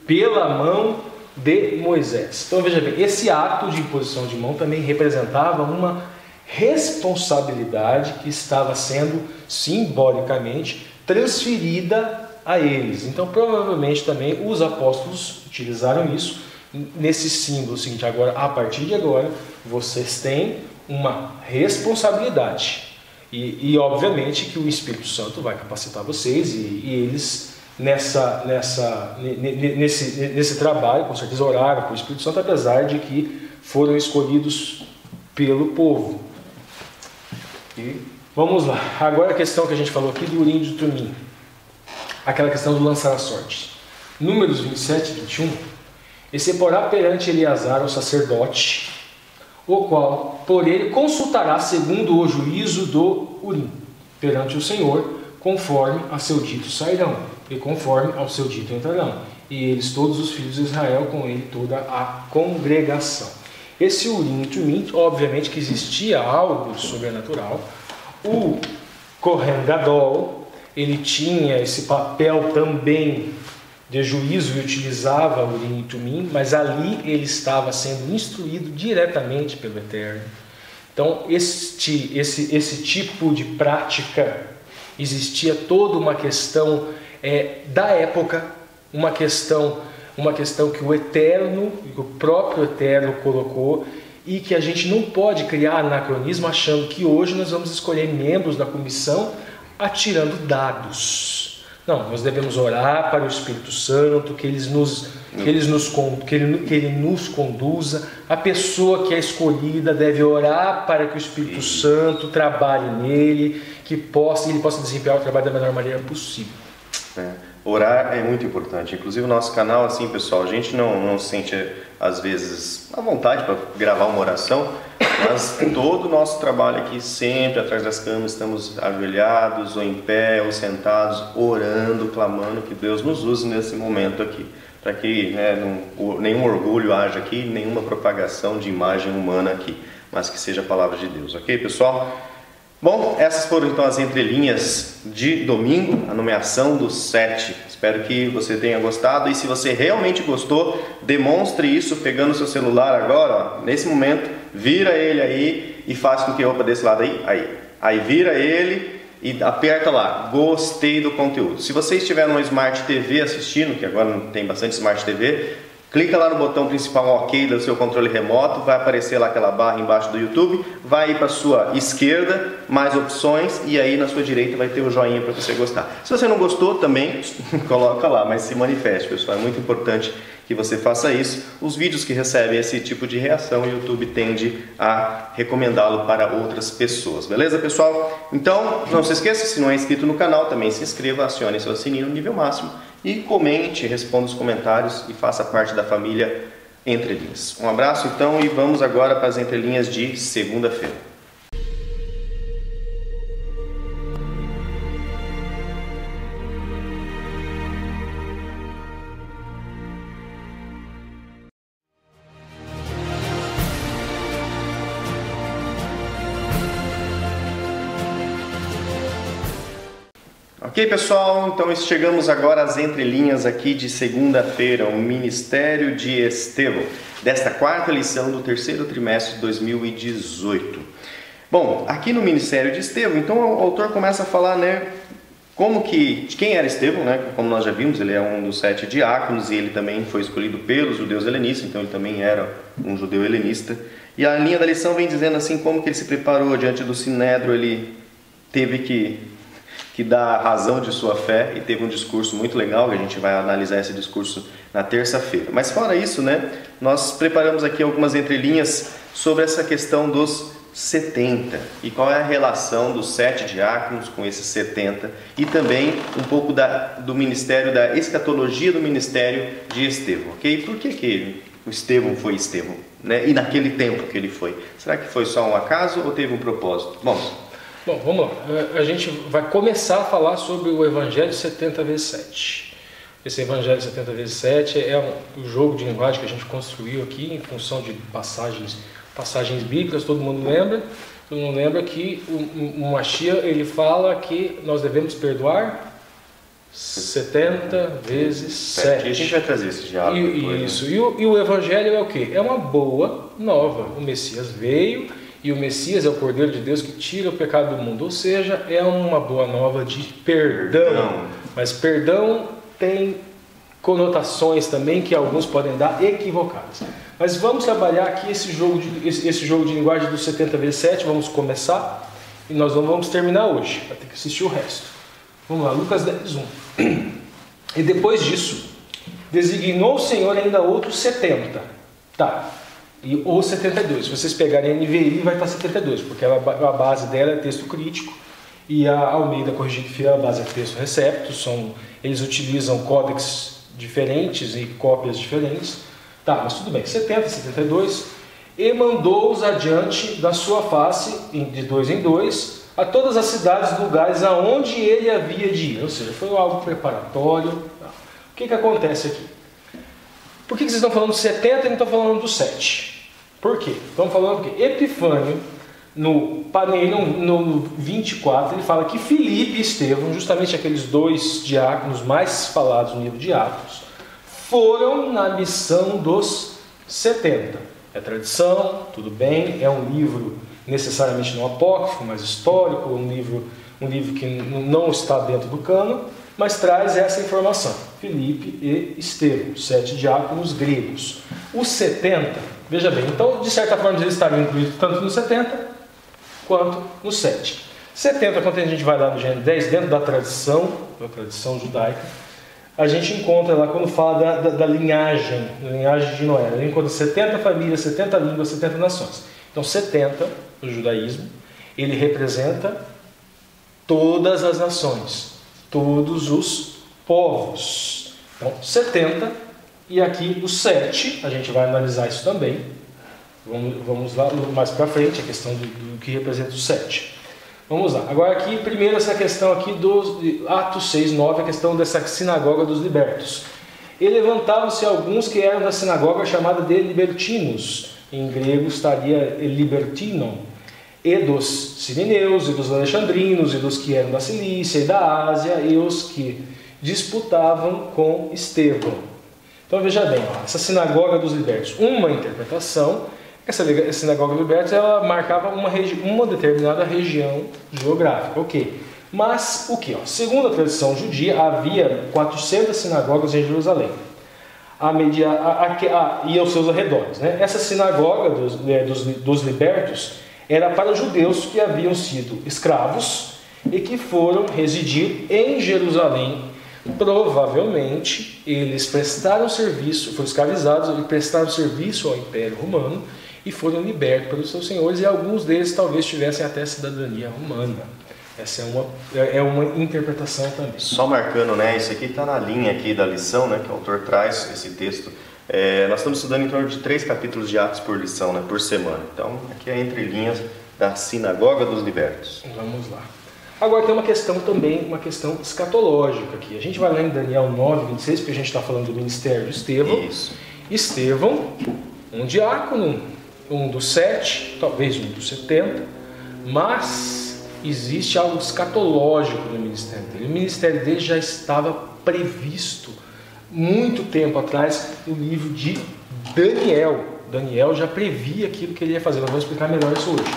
pela mão de Moisés. Então veja bem, esse ato de imposição de mão também representava uma responsabilidade que estava sendo simbolicamente transferida a eles. Então provavelmente também os apóstolos utilizaram isso nesse símbolo seguinte: agora, a partir de agora, vocês têm uma responsabilidade e obviamente que o Espírito Santo vai capacitar vocês e eles nesse trabalho, com certeza oraram para o Espírito Santo, apesar de que foram escolhidos pelo povo. E vamos lá, agora a questão que a gente falou aqui do Urim e do Tumim, aquela questão do lançar a sorte. Números 27 e 21. E se porá perante Eleazar o sacerdote, o qual por ele consultará segundo o juízo do Urim perante o Senhor, conforme a seu dito sairão, e conforme ao seu dito entrarão, e eles todos os filhos de Israel, com ele toda a congregação. Esse Urim e Tumim, obviamente que existia algo sobrenatural. O Kohen Gadol, ele tinha esse papel também de juízo e utilizava o Urim e Tumim, mas ali ele estava sendo instruído diretamente pelo Eterno. Então esse tipo de prática, existia toda uma questão da época, uma questão que o Eterno, que o próprio Eterno colocou, e que a gente não pode criar anacronismo achando que hoje nós vamos escolher membros da comissão atirando dados. Não, nós devemos orar para o Espírito Santo, que ele nos conduza. A pessoa que é escolhida deve orar para que o Espírito Santo trabalhe nele, que ele possa desempenhar o trabalho da melhor maneira possível. Orar é muito importante. Inclusive o nosso canal, assim, pessoal, a gente não sente às vezes a vontade para gravar uma oração, mas todo o nosso trabalho aqui, sempre atrás das câmeras, estamos ajoelhados ou em pé ou sentados, orando, clamando que Deus nos use nesse momento aqui, para que nenhum orgulho haja aqui, nenhuma propagação de imagem humana aqui, mas que seja a palavra de Deus, ok, pessoal? Bom, essas foram então as entrelinhas de domingo, a nomeação dos 7. Espero que você tenha gostado, e se você realmente gostou, demonstre isso pegando o seu celular agora, ó, nesse momento, vira ele aí e faz com que, opa, desse lado aí vira ele e aperta lá, gostei do conteúdo. Se você estiver numa Smart TV assistindo, que agora tem bastante Smart TV, clica lá no botão principal OK do seu controle remoto, vai aparecer lá aquela barra embaixo do YouTube, vai ir para a sua esquerda, mais opções, e aí na sua direita vai ter o joinha para você gostar. Se você não gostou também, coloca lá, mas se manifeste, pessoal, é muito importante que você faça isso. Os vídeos que recebem esse tipo de reação, o YouTube tende a recomendá-lo para outras pessoas, beleza, pessoal? Então, não se esqueça, se não é inscrito no canal, também se inscreva, acione seu sininho no nível máximo e comente, responda os comentários e faça parte da família Entre Linhas. Um abraço então e vamos agora para as entrelinhas de segunda-feira. Ok, pessoal, então chegamos agora às entrelinhas aqui de segunda-feira, o Ministério de Estevão, desta quarta lição do terceiro trimestre de 2018. Bom, aqui no Ministério de Estevão, então o autor começa a falar, de quem era Estevão, como nós já vimos, ele é um dos 7 diáconos e ele também foi escolhido pelos judeus helenistas, então ele também era um judeu helenista. E a linha da lição vem dizendo assim, como que ele se preparou diante do Sinédrio, ele teve que dar a razão de sua fé e teve um discurso muito legal, que a gente vai analisar esse discurso na terça-feira. Mas fora isso, nós preparamos aqui algumas entrelinhas sobre essa questão dos 70 e qual é a relação dos 7 diáconos com esses 70 e também um pouco do ministério, da escatologia do ministério de Estevão, ok? Por que o Estevão foi Estevão, e naquele tempo que ele foi? Será que foi só um acaso ou teve um propósito? Bom, vamos lá. A gente vai começar a falar sobre o Evangelho 70 vezes 7. Esse Evangelho 70 vezes 7 é um jogo de linguagem que a gente construiu aqui em função de passagens bíblicas. Todo mundo lembra que o Mashiach, ele fala que nós devemos perdoar 70 vezes 7. E a gente vai trazer esse diálogo depois, isso. E o Evangelho é o quê? É uma boa nova. O Messias veio e o Messias é o Cordeiro de Deus que tira o pecado do mundo. Ou seja, é uma boa nova de perdão. Mas perdão tem conotações também que alguns podem dar equivocadas. Mas vamos trabalhar aqui esse jogo de linguagem dos 70 vezes 7. Vamos começar e nós não vamos terminar hoje. Vai ter que assistir o resto. Vamos lá, Lucas 10:1. E depois disso, designou o Senhor ainda outros 70. Ou 72. Se vocês pegarem a NVI, vai estar 72, porque a base dela é texto crítico e a Almeida Corrigida Fiel, a base é texto recepto. Eles utilizam códex diferentes e cópias diferentes. Mas tudo bem, 70, 72. E mandou-os adiante da sua face, de 2 em 2, a todas as cidades e lugares aonde ele havia de ir. Ou seja, foi algo preparatório. O que acontece aqui? Por que vocês estão falando 70 e não estão falando do 7? Por quê? Estão falando que Epifânio, no 24, ele fala que Filipe e Estevão, justamente aqueles 2 diáconos mais falados no livro de Atos, foram na missão dos 70. É tradição, tudo bem, é um livro necessariamente não apócrifo, mas histórico, um livro que não está dentro do cânon, mas traz essa informação. Filipe e Estevão, 7 diáconos gregos. Os 70 Veja bem, então de certa forma eles estariam incluídos tanto no 70 quanto no 7. 70, quando a gente vai lá no Gênesis 10, dentro da tradição judaica, a gente encontra lá, quando fala da linhagem de Noé, a gente encontra 70 famílias, 70 línguas, 70 nações. Então 70, no judaísmo, ele representa todas as nações, todos os povos. Então 70, e aqui o 7, a gente vai analisar isso também. Vamos lá mais para frente, a questão do que representa o 7. Vamos lá. Agora aqui, primeiro essa questão aqui do Atos 6, 9, a questão dessa sinagoga dos libertos. E levantavam-se alguns que eram da sinagoga chamada de libertinos, em grego estaria libertinon, e dos sirineus, e dos alexandrinos, e dos que eram da Cilícia e da Ásia, e os que disputavam com Estevão. Então veja bem, essa sinagoga dos libertos, uma interpretação. Essa sinagoga dos libertos, ela marcava uma determinada região geográfica, ok. Mas o que? Segundo a tradição judia, havia 400 sinagogas em Jerusalém e aos seus arredores. Né? Essa sinagoga dos libertos era para judeus que haviam sido escravos e que foram residir em Jerusalém. Provavelmente eles prestaram serviço, foram escravizados e prestaram serviço ao Império Romano e foram libertos pelos seus senhores, e alguns deles talvez tivessem até cidadania romana. Essa é uma interpretação também. Só marcando, né? Isso aqui está na linha aqui da lição, né? Que o autor traz esse texto. Nós estamos estudando em torno de 3 capítulos de Atos por lição, né? Por semana. Então, aqui é entre linhas da sinagoga dos libertos. Vamos lá. Agora tem uma questão também, uma questão escatológica aqui. A gente vai lá em Daniel 9, 26, porque a gente está falando do ministério de Estevão. Isso. Estevão, um diácono, um dos 7, talvez um dos 70, mas existe algo escatológico no ministério dele. O ministério dele já estava previsto muito tempo atrás no livro de Daniel. Daniel já previa aquilo que ele ia fazer. Nós vamos explicar melhor isso hoje.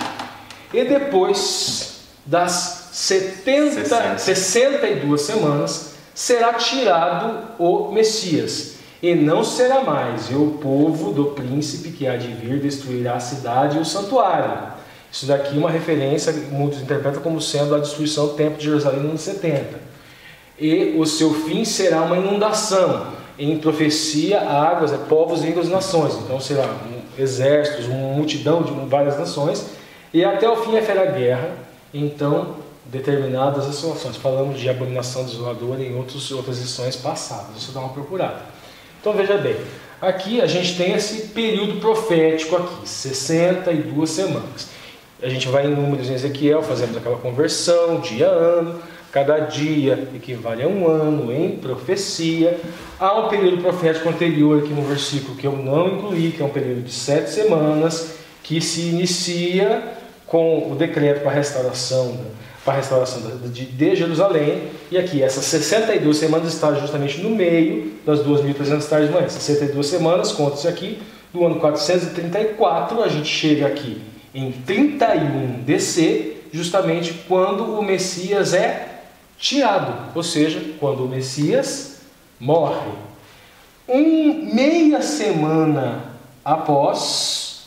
E depois das 62 semanas, será tirado o Messias. E não será mais, e o povo do príncipe que há de vir destruirá a cidade e o santuário. Isso daqui é uma referência, muitos interpretam como sendo a destruição do templo de Jerusalém no ano 70. E o seu fim será uma inundação, em profecia, águas, povos, línguas e nações. Então será exércitos, uma multidão de várias nações, e até o fim haverá guerra. Então, determinadas as situações. Falamos de abominação desoladora em outras lições passadas, você dá uma procurada. Então veja bem, aqui a gente tem esse período profético aqui, 62 semanas. A gente vai em números em Ezequiel, fazemos aquela conversão, dia a ano, cada dia equivale a um ano em profecia. Há um período profético anterior aqui no versículo que eu não incluí, que é um período de 7 semanas, que se inicia com o decreto para a restauração de Jerusalém, e aqui essas 62 semanas está justamente no meio das 2.300 tardes de manhã. 62 semanas, conta-se aqui, do ano 434, a gente chega aqui em 31 DC, justamente quando o Messias é tirado, ou seja, quando o Messias morre. Meia semana após,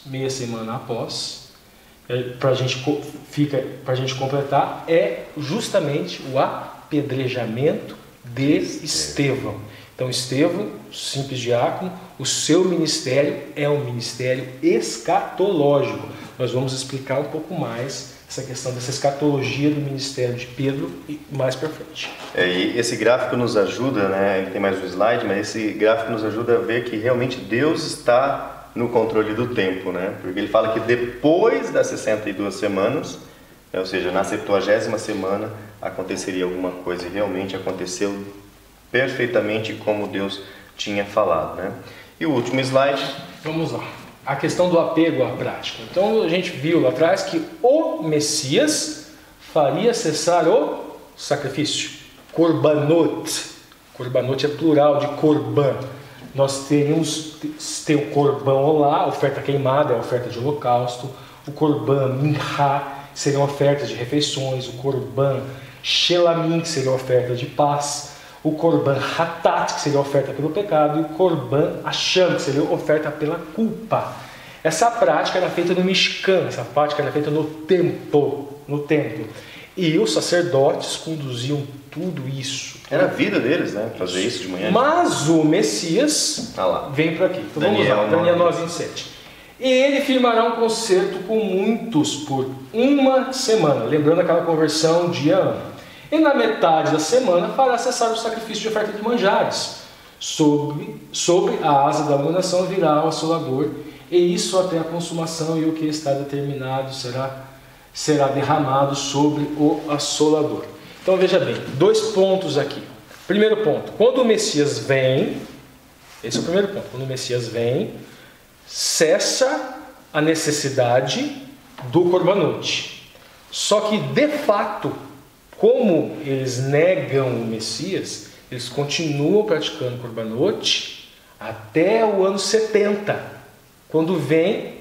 para a gente completar, é justamente o apedrejamento de Estevão. Então Estevão, simples diácono, o seu ministério é um ministério escatológico. Nós vamos explicar um pouco mais essa questão dessa escatologia do ministério de Pedro mais para frente. E esse gráfico nos ajuda, né? Tem mais um slide, mas esse gráfico nos ajuda a ver que realmente Deus está no controle do tempo, né? Porque ele fala que depois das 62 semanas, ou seja, na 70ª semana, aconteceria alguma coisa, e realmente aconteceu perfeitamente como Deus tinha falado, né? E o último slide. Vamos lá. A questão do apego à prática. Então a gente viu lá atrás que o Messias faria cessar o sacrifício. Korbanot. Korbanot é plural de korban. Nós tem o korban olá, oferta queimada, é a oferta de holocausto. O korban minha seria uma oferta de refeições. O korban shelamim, que seria a oferta de paz. O korban hatat, que seria a oferta pelo pecado. E o korban asham, que seria a oferta pela culpa. Essa prática era feita no Mishkan, essa prática era feita no templo. E os sacerdotes conduziam tudo isso. Era a vida deles, né? Fazer isso de manhã. Mas o Messias vem para aqui. Então vamos lá, Daniel 9:7. E ele firmará um concerto com muitos por uma semana, lembrando aquela conversão dia a ano. E na metade da semana fará cessar o sacrifício de oferta de manjares. Sobre a asa da abominação virá o assolador, e isso até a consumação, e o que está determinado será derramado sobre o assolador. Então veja bem, 2 pontos aqui. Primeiro ponto, quando o Messias vem, esse é o primeiro ponto, quando o Messias vem, cessa a necessidade do corbanote. Só que de fato, como eles negam o Messias, eles continuam praticando corbanote até o ano 70, quando vem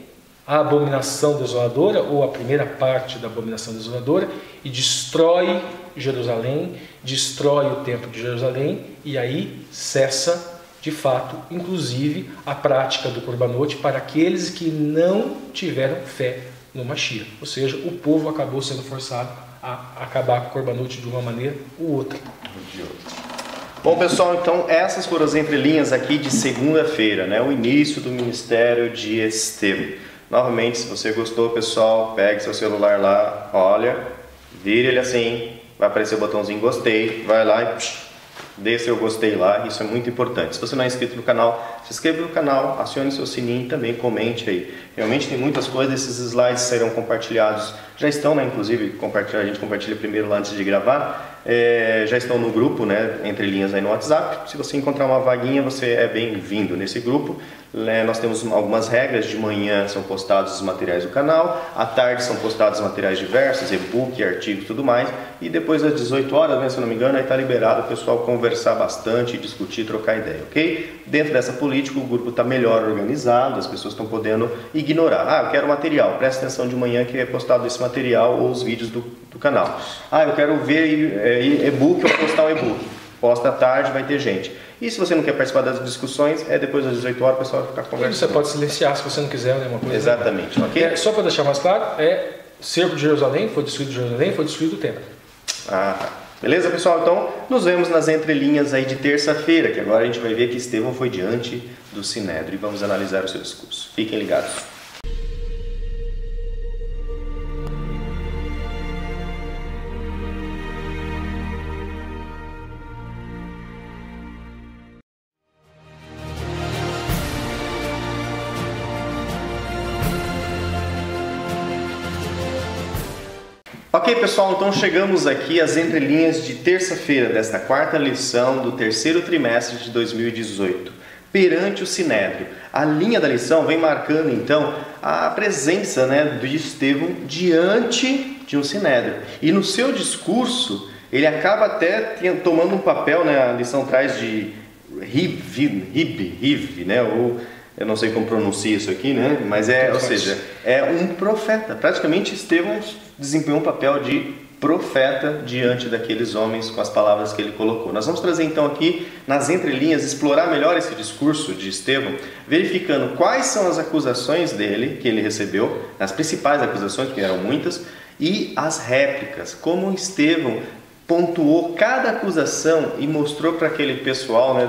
a abominação desoladora, ou a primeira parte da abominação desoladora, e destrói Jerusalém, destrói o templo de Jerusalém, e aí cessa de fato, inclusive, a prática do corbanote para aqueles que não tiveram fé no Mashiach. Ou seja, o povo acabou sendo forçado a acabar com o corbanote de uma maneira ou outra. Bom, pessoal, então essas foram as entrelinhas aqui de segunda-feira, né? O início do ministério de Estevão. Novamente, se você gostou, pessoal, pegue seu celular lá, olha, vire ele assim, vai aparecer o botãozinho gostei, vai lá e dê seu gostei lá, isso é muito importante. Se você não é inscrito no canal, se inscreva no canal, acione seu sininho e também comente aí. Realmente tem muitas coisas, esses slides serão compartilhados, já estão, né, inclusive, a gente compartilha primeiro lá antes de gravar, já estão no grupo, né, entre linhas aí no WhatsApp. Se você encontrar uma vaguinha, você é bem-vindo nesse grupo. Nós temos algumas regras. De manhã são postados os materiais do canal, à tarde são postados materiais diversos, e-book, artigos e tudo mais, e depois das 18 horas, né, se eu não me engano, aí está liberado o pessoal conversar bastante, discutir, trocar ideia, ok? Dentro dessa política o grupo está melhor organizado, as pessoas estão podendo ignorar. Eu quero material, presta atenção de manhã que é postado esse material ou os vídeos do canal. Eu quero ver e-book ou postar um e-book, posta à tarde, vai ter gente. E se você não quer participar das discussões, depois das 18 horas o pessoal vai ficar conversando. E você pode silenciar se você não quiser, né? Uma coisa. Exatamente, ok? Só para deixar mais claro, cerco de Jerusalém, foi destruído o templo. Beleza, pessoal? Então, nos vemos nas entrelinhas aí de terça-feira, que agora a gente vai ver que Estevão foi diante do Sinédrio e vamos analisar o seu discurso. Fiquem ligados. Ok, pessoal, então chegamos aqui às entrelinhas de terça-feira desta quarta lição do terceiro trimestre de 2018, perante o Sinédrio. A linha da lição vem marcando, então, a presença, né, de Estevão diante de um Sinédrio. E no seu discurso, ele acaba até tomando um papel, né, a lição traz de Riv, né, ou eu não sei como pronuncia isso aqui, né, mas ou seja, é um profeta. Praticamente Estevão desempenhou um papel de profeta diante daqueles homens com as palavras que ele colocou. Nós vamos trazer então aqui nas entrelinhas, explorar melhor esse discurso de Estevão, verificando quais são as acusações dele que ele recebeu, as principais acusações, que eram muitas, e as réplicas, como Estevão pontuou cada acusação e mostrou para aquele pessoal, né,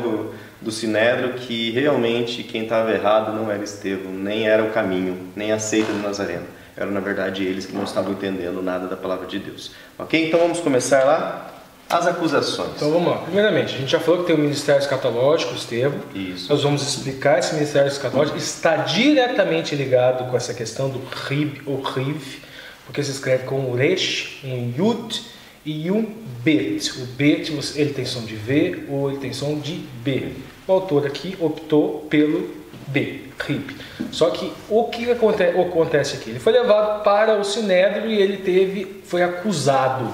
do Sinédrio que realmente quem estava errado não era Estevão, nem era o caminho, nem a seita do Nazareno. Eram, na verdade, eles que não estavam entendendo nada da palavra de Deus. Ok? Então vamos começar lá as acusações. Então vamos lá. Primeiramente, a gente já falou que tem o ministério escatológico, Estevão. Isso. Nós vamos explicar esse ministério escatológico. Está diretamente ligado com essa questão do Rib ou Riv, porque se escreve com um Resh, um Yud e um Bet. O Bet, ele tem som de V ou ele tem som de B. O autor aqui optou pelo B, Rib. Só que o que acontece aqui? Ele foi levado para o Sinédrio e ele foi acusado.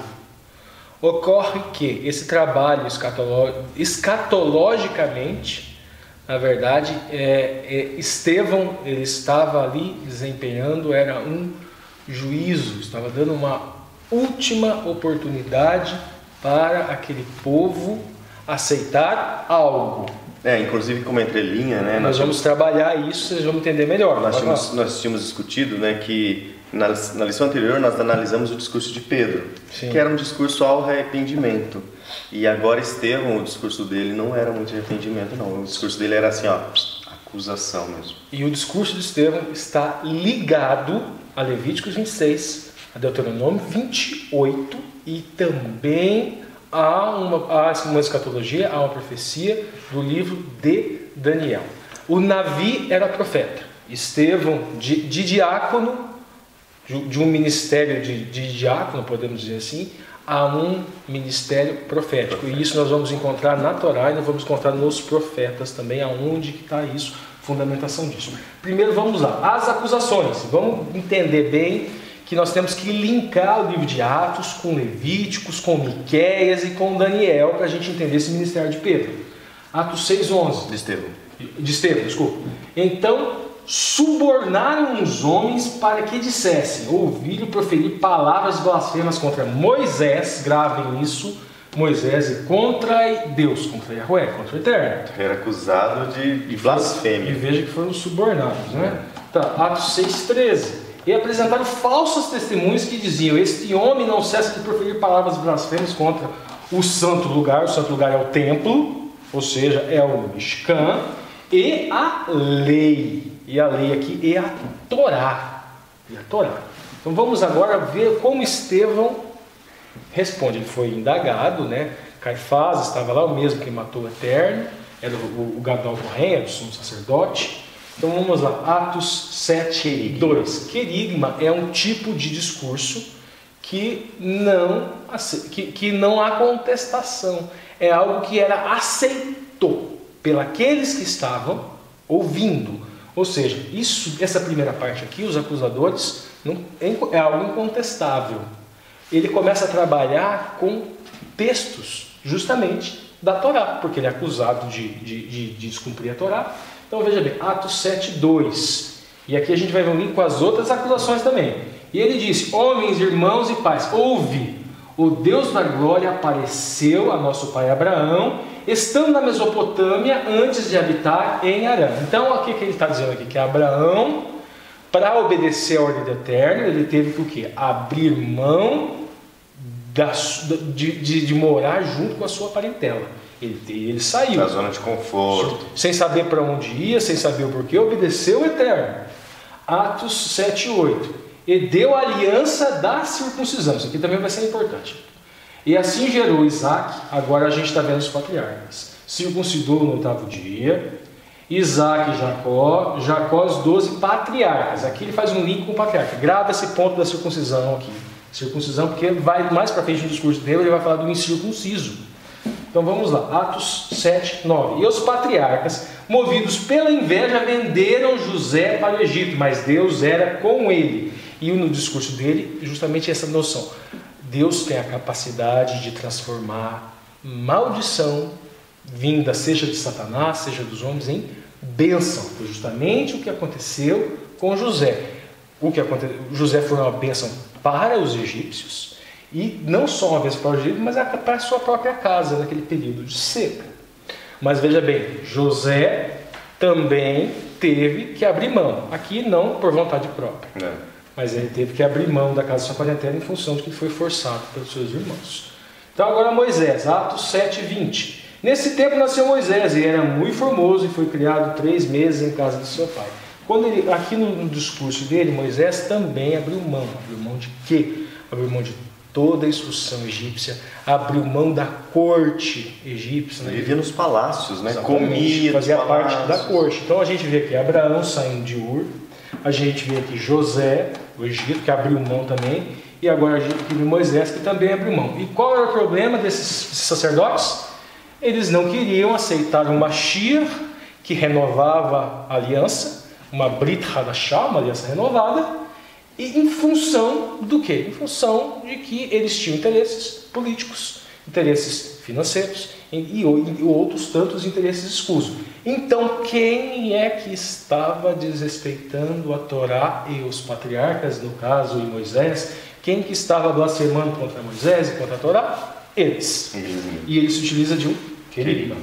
Ocorre que esse trabalho escatologicamente, na verdade, Estevão, ele estava ali desempenhando, era um juízo, estava dando uma última oportunidade para aquele povo aceitar algo. Inclusive como entrelinha, né? Nós vamos trabalhar isso, vocês vão entender melhor. Nós tínhamos discutido, né, que na lição anterior nós analisamos o discurso de Pedro, que era um discurso ao arrependimento. E agora Estevão, o discurso dele não era muito de arrependimento, não. O discurso dele era assim, acusação mesmo. E o discurso de Estevão está ligado a Levíticos 26, a Deuteronômio 28 e também há uma escatologia, há uma profecia do livro de Daniel. O Navi era profeta. Estevão, de diácono, de um ministério de diácono, podemos dizer assim, a um ministério profético. E isso nós vamos encontrar na Torá e nós vamos encontrar nos profetas também, aonde que está isso, fundamentação disso. Primeiro vamos lá, as acusações. Vamos entender bem que nós temos que linkar o livro de Atos com Levíticos, com Miqueias e com Daniel para a gente entender esse ministério de Pedro. Atos 6:11. De Estevão, desculpa. Então, subornaram os homens para que dissessem, ouviram proferir palavras blasfemas contra Moisés, gravem isso, Moisés, e contra Deus, contra Yahweh, contra o Eterno. Era acusado de blasfêmia. E veja que foram subornados, né? Tá, Atos 6:13. E apresentaram falsos testemunhos que diziam, este homem não cessa de proferir palavras blasfemas contra o santo lugar é o templo, ou seja, é o Mishkan, e a lei. E a lei aqui é a Torá. Então vamos agora ver como Estevão responde. Ele foi indagado, né? Caifás estava lá, o mesmo que matou o Eterno, era o Gadol Kohen, era o sumo sacerdote. Então vamos lá, Atos 7:2. Querigma é um tipo de discurso que não há contestação. É algo que era aceito pelos que estavam ouvindo. Ou seja, essa primeira parte aqui, os acusadores, é algo incontestável. Ele começa a trabalhar com textos, justamente, da Torá, porque ele é acusado de descumprir a Torá. Então veja bem, Atos 7:2. E aqui a gente vai ver um link com as outras acusações também. E ele disse, homens, irmãos e pais, ouve, o Deus da glória apareceu a nosso pai Abraão, estando na Mesopotâmia antes de habitar em Harã. Então o que ele está dizendo aqui? Que Abraão, para obedecer a ordem do Eterno, ele teve que o quê? Abrir mão de morar junto com a sua parentela. Ele saiu da zona de conforto, sem saber para onde ia, sem saber o porquê, obedeceu o Eterno. Atos 7:8. E deu a aliança da circuncisão. Isso aqui também vai ser importante. E assim gerou Isaac. Agora a gente está vendo os patriarcas. Circuncidou no 8º dia. Isaac e Jacó os 12 patriarcas. Aqui ele faz um link com o patriarca. Grava esse ponto da circuncisão aqui. Circuncisão, porque vai mais para frente no discurso dele, ele vai falar do incircunciso. Então vamos lá, Atos 7:9. E os patriarcas, movidos pela inveja, venderam José para o Egito, mas Deus era com ele. E no discurso dele, justamente essa noção. Deus tem a capacidade de transformar maldição, vinda seja de Satanás, seja dos homens, em bênção. Foi justamente o que aconteceu com José. José foi uma bênção para os egípcios, e não só uma vez para o Egito, mas para a sua própria casa, naquele período de seca. Mas veja bem, José também teve que abrir mão. Aqui não por vontade própria, mas ele teve que abrir mão da casa da sua parentela em função de que ele foi forçado pelos seus irmãos. Então agora Moisés, Atos 7:20. Nesse tempo nasceu Moisés, e era muito formoso, e foi criado 3 meses em casa de seu pai. Aqui no discurso dele, Moisés também abriu mão. Abriu mão de quê? Abriu mão de toda a instrução egípcia, abriu mão da corte egípcia. Ele vivia nos palácios, né? Comia, fazia parte da corte. Então a gente vê aqui Abraão saindo de Ur, a gente vê aqui José, o Egito, que abriu mão também, e agora a gente vê Moisés, que também abriu mão. E qual era o problema desses sacerdotes? Eles não queriam aceitar um Mashiach que renovava a aliança, uma Brit Hadashah, uma aliança renovada. E em função do quê? Em função de que eles tinham interesses políticos, interesses financeiros e outros tantos interesses escusos. Então, quem é que estava desrespeitando a Torá e os patriarcas, no caso, e Moisés? Quem que estava blasfemando contra Moisés e contra a Torá? Eles. E ele se utiliza de um querigma.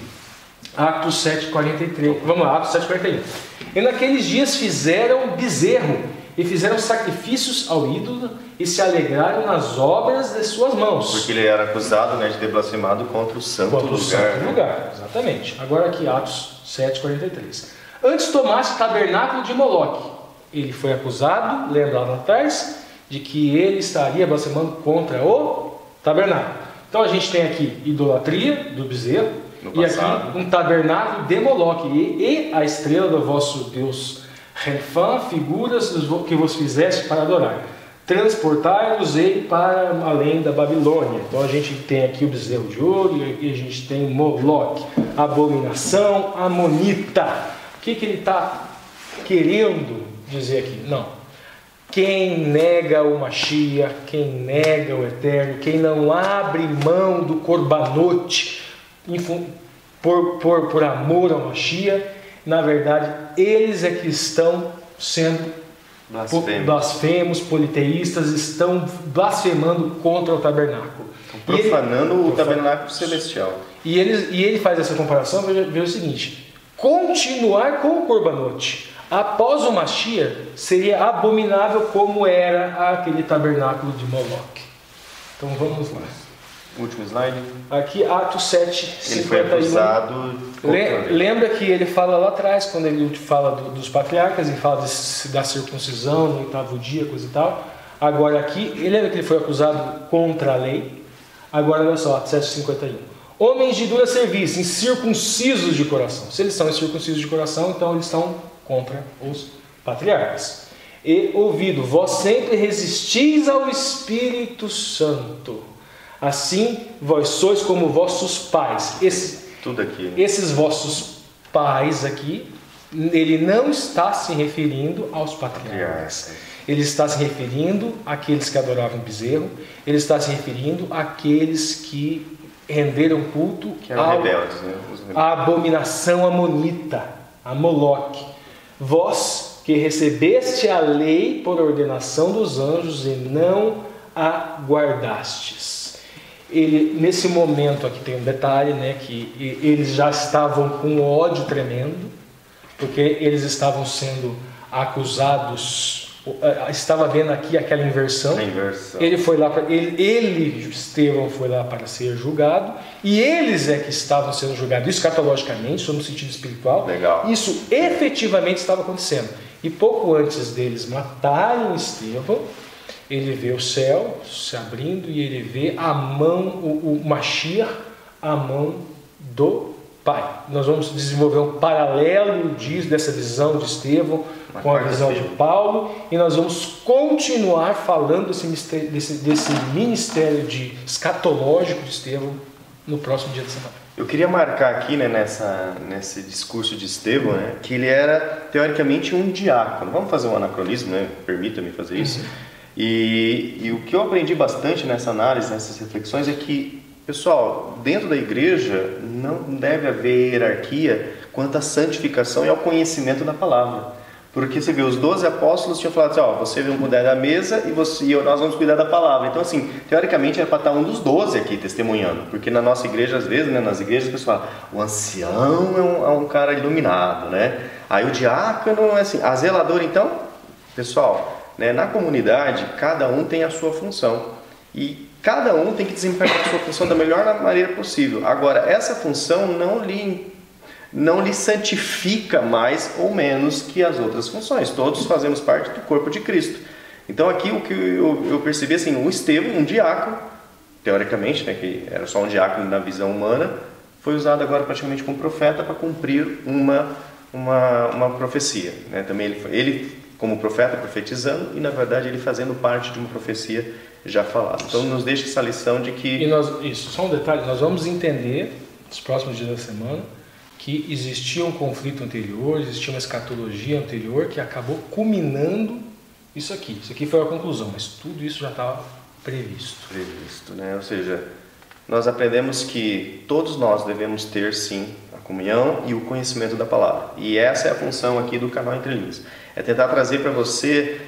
Atos 7:43. Vamos lá, Atos 7:41. E naqueles dias fizeram bezerro e fizeram sacrifícios ao ídolo e se alegraram nas obras de suas mãos. Porque ele era acusado, né, de ter blasfemado contra o santo lugar. Exatamente. Agora aqui, Atos 7:43. Antes tomasse o tabernáculo de Moloque. Ele foi acusado, lembra lá atrás, de que ele estaria blasfemando contra o tabernáculo. Então a gente tem aqui idolatria do bezerro e aqui um tabernáculo de Moloque e a estrela do vosso Deus Renfã, figuras que vos fizeste para adorar. Transportai-vos-ei para além da Babilônia. Então a gente tem aqui o bezerro de ouro e a gente tem Moloque, abominação amonita. O que ele está querendo dizer aqui? Não. Quem nega o Mashiach, quem nega o Eterno, quem não abre mão do Corbanote por amor ao Mashiach, na verdade, eles é que estão sendo blasfemos, politeístas, estão blasfemando contra o tabernáculo. Estão profanando o tabernáculo celestial. E ele faz essa comparação, veja o seguinte: continuar com o Corbanote após o Mashiach seria abominável como era aquele tabernáculo de Moloque. Então vamos lá. Último slide. Aqui, Atos 7:51. Ele foi acusado. Lembra que ele fala lá atrás, quando ele fala dos patriarcas, ele fala da circuncisão no 8º dia, coisa e tal. Agora aqui, lembra que ele foi acusado contra a lei? Agora olha só, Atos 7:51. Homens de dura serviço, incircuncisos de coração. Se eles são incircuncisos de coração, então eles estão contra os patriarcas. E ouvido, vós sempre resistis ao Espírito Santo. Assim, vós sois como vossos pais. Tudo aqui. Esses vossos pais aqui, ele não está se referindo aos patriarcas. Ele está se referindo àqueles que adoravam bezerro. Ele está se referindo àqueles que renderam culto rebeldes, né? à abominação amonita, a Moloque. Vós que recebeste a lei por ordenação dos anjos e não a guardastes. Nesse momento aqui tem um detalhe, né, que eles já estavam com um ódio tremendo, porque eles estavam sendo acusados. Estava vendo aqui aquela inversão. Ele foi lá Estevão foi lá para ser julgado, e eles é que estavam sendo julgados escatologicamente, no sentido espiritual. Legal. Isso efetivamente estava acontecendo. E pouco antes deles matarem Estevão, ele vê o céu se abrindo e ele vê a mão, o Mashiach, a mão do Pai. Nós vamos desenvolver um paralelo dessa visão de Estevão com a visão de Paulo, e nós vamos continuar falando desse ministério escatológico de Estevão no próximo dia de semana. Eu queria marcar aqui, né, nesse discurso de Estevão, né, que ele era teoricamente um diácono. Vamos fazer um anacronismo, né? Permita-me fazer isso. E o que eu aprendi bastante nessa análise, nessas reflexões, é que, pessoal, dentro da igreja não deve haver hierarquia quanto à santificação e ao conhecimento da palavra. Porque você vê, os 12 apóstolos tinham falado assim: você vai cuidar da mesa e nós vamos cuidar da palavra. Então, assim, teoricamente era para estar um dos 12 aqui testemunhando. Porque na nossa igreja, às vezes, né, nas igrejas, o pessoal fala, o ancião é um cara iluminado, né? Aí o diácono é assim, a zeladora, então, pessoal, né, na comunidade, cada um tem a sua função. E cada um tem que desempenhar a sua função da melhor maneira possível. Agora, essa função não lhe santifica mais ou menos que as outras funções. Todos fazemos parte do corpo de Cristo. Então aqui o que eu percebi, assim, o Estevão, um diácono, teoricamente, né, que era só um diácono na visão humana, foi usado agora praticamente como profeta para cumprir uma profecia, né? Também ele como profeta profetizando, e na verdade ele fazendo parte de uma profecia já falada. Então nos deixa essa lição de que... Só um detalhe, nós vamos entender nos próximos dias da semana que existia um conflito anterior, existia uma escatologia anterior que acabou culminando isso aqui. Isso aqui foi a conclusão, mas tudo isso já estava previsto. Né? Ou seja, nós aprendemos que todos nós devemos ter, sim, a comunhão e o conhecimento da palavra. E essa é a função aqui do canal Entre Linhas. É tentar trazer para você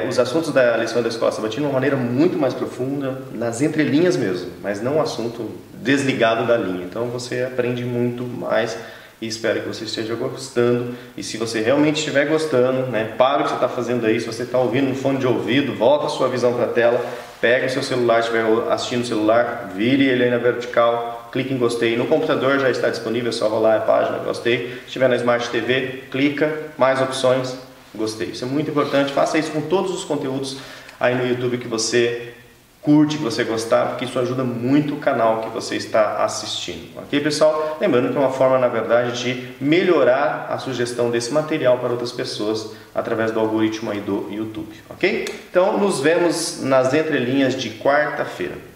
os assuntos da lição da Escola Sabatina de uma maneira muito mais profunda, nas entrelinhas mesmo, mas não um assunto desligado da linha. Então você aprende muito mais e espero que você esteja gostando. E se você realmente estiver gostando, né, para o que você está fazendo aí. Se você está ouvindo no fone de ouvido, volta a sua visão para a tela, pega o seu celular, se estiver assistindo no celular, vire ele aí na vertical, clique em gostei. No computador já está disponível, é só rolar a página, gostei. Se estiver na Smart TV, clica, mais opções, gostei. Isso é muito importante, faça isso com todos os conteúdos aí no YouTube que você curte, que você gostar, porque isso ajuda muito o canal que você está assistindo. Ok, pessoal? Lembrando que é uma forma, na verdade, de melhorar a sugestão desse material para outras pessoas através do algoritmo aí do YouTube. Ok? Então, nos vemos nas entrelinhas de quarta-feira.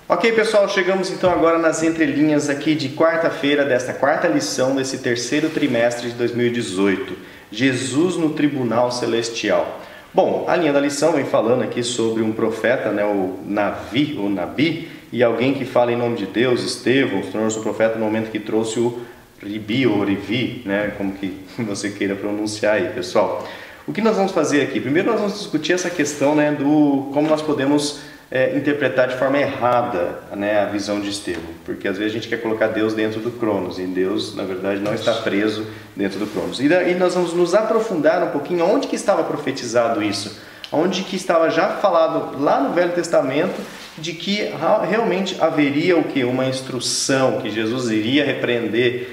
Ok, pessoal, chegamos então agora nas entrelinhas aqui de quarta-feira, desta quarta lição desse terceiro trimestre de 2018. Jesus no Tribunal Celestial. Bom, a linha da lição vem falando aqui sobre um profeta, né, o Nabi, e alguém que fala em nome de Deus, Estevão, tornou-se o profeta no momento que trouxe o Ribi ou Rivi, né, como que você queira pronunciar aí, pessoal. O que nós vamos fazer aqui? Primeiro nós vamos discutir essa questão, né, do como nós podemos interpretar de forma errada, né, a visão de Estevão, porque às vezes a gente quer colocar Deus dentro do Cronos, e Deus na verdade não está preso dentro do Cronos. E daí nós vamos nos aprofundar um pouquinho onde que estava profetizado isso, onde que estava já falado lá no Velho Testamento de que realmente haveria o que? Uma instrução, que Jesus iria repreender,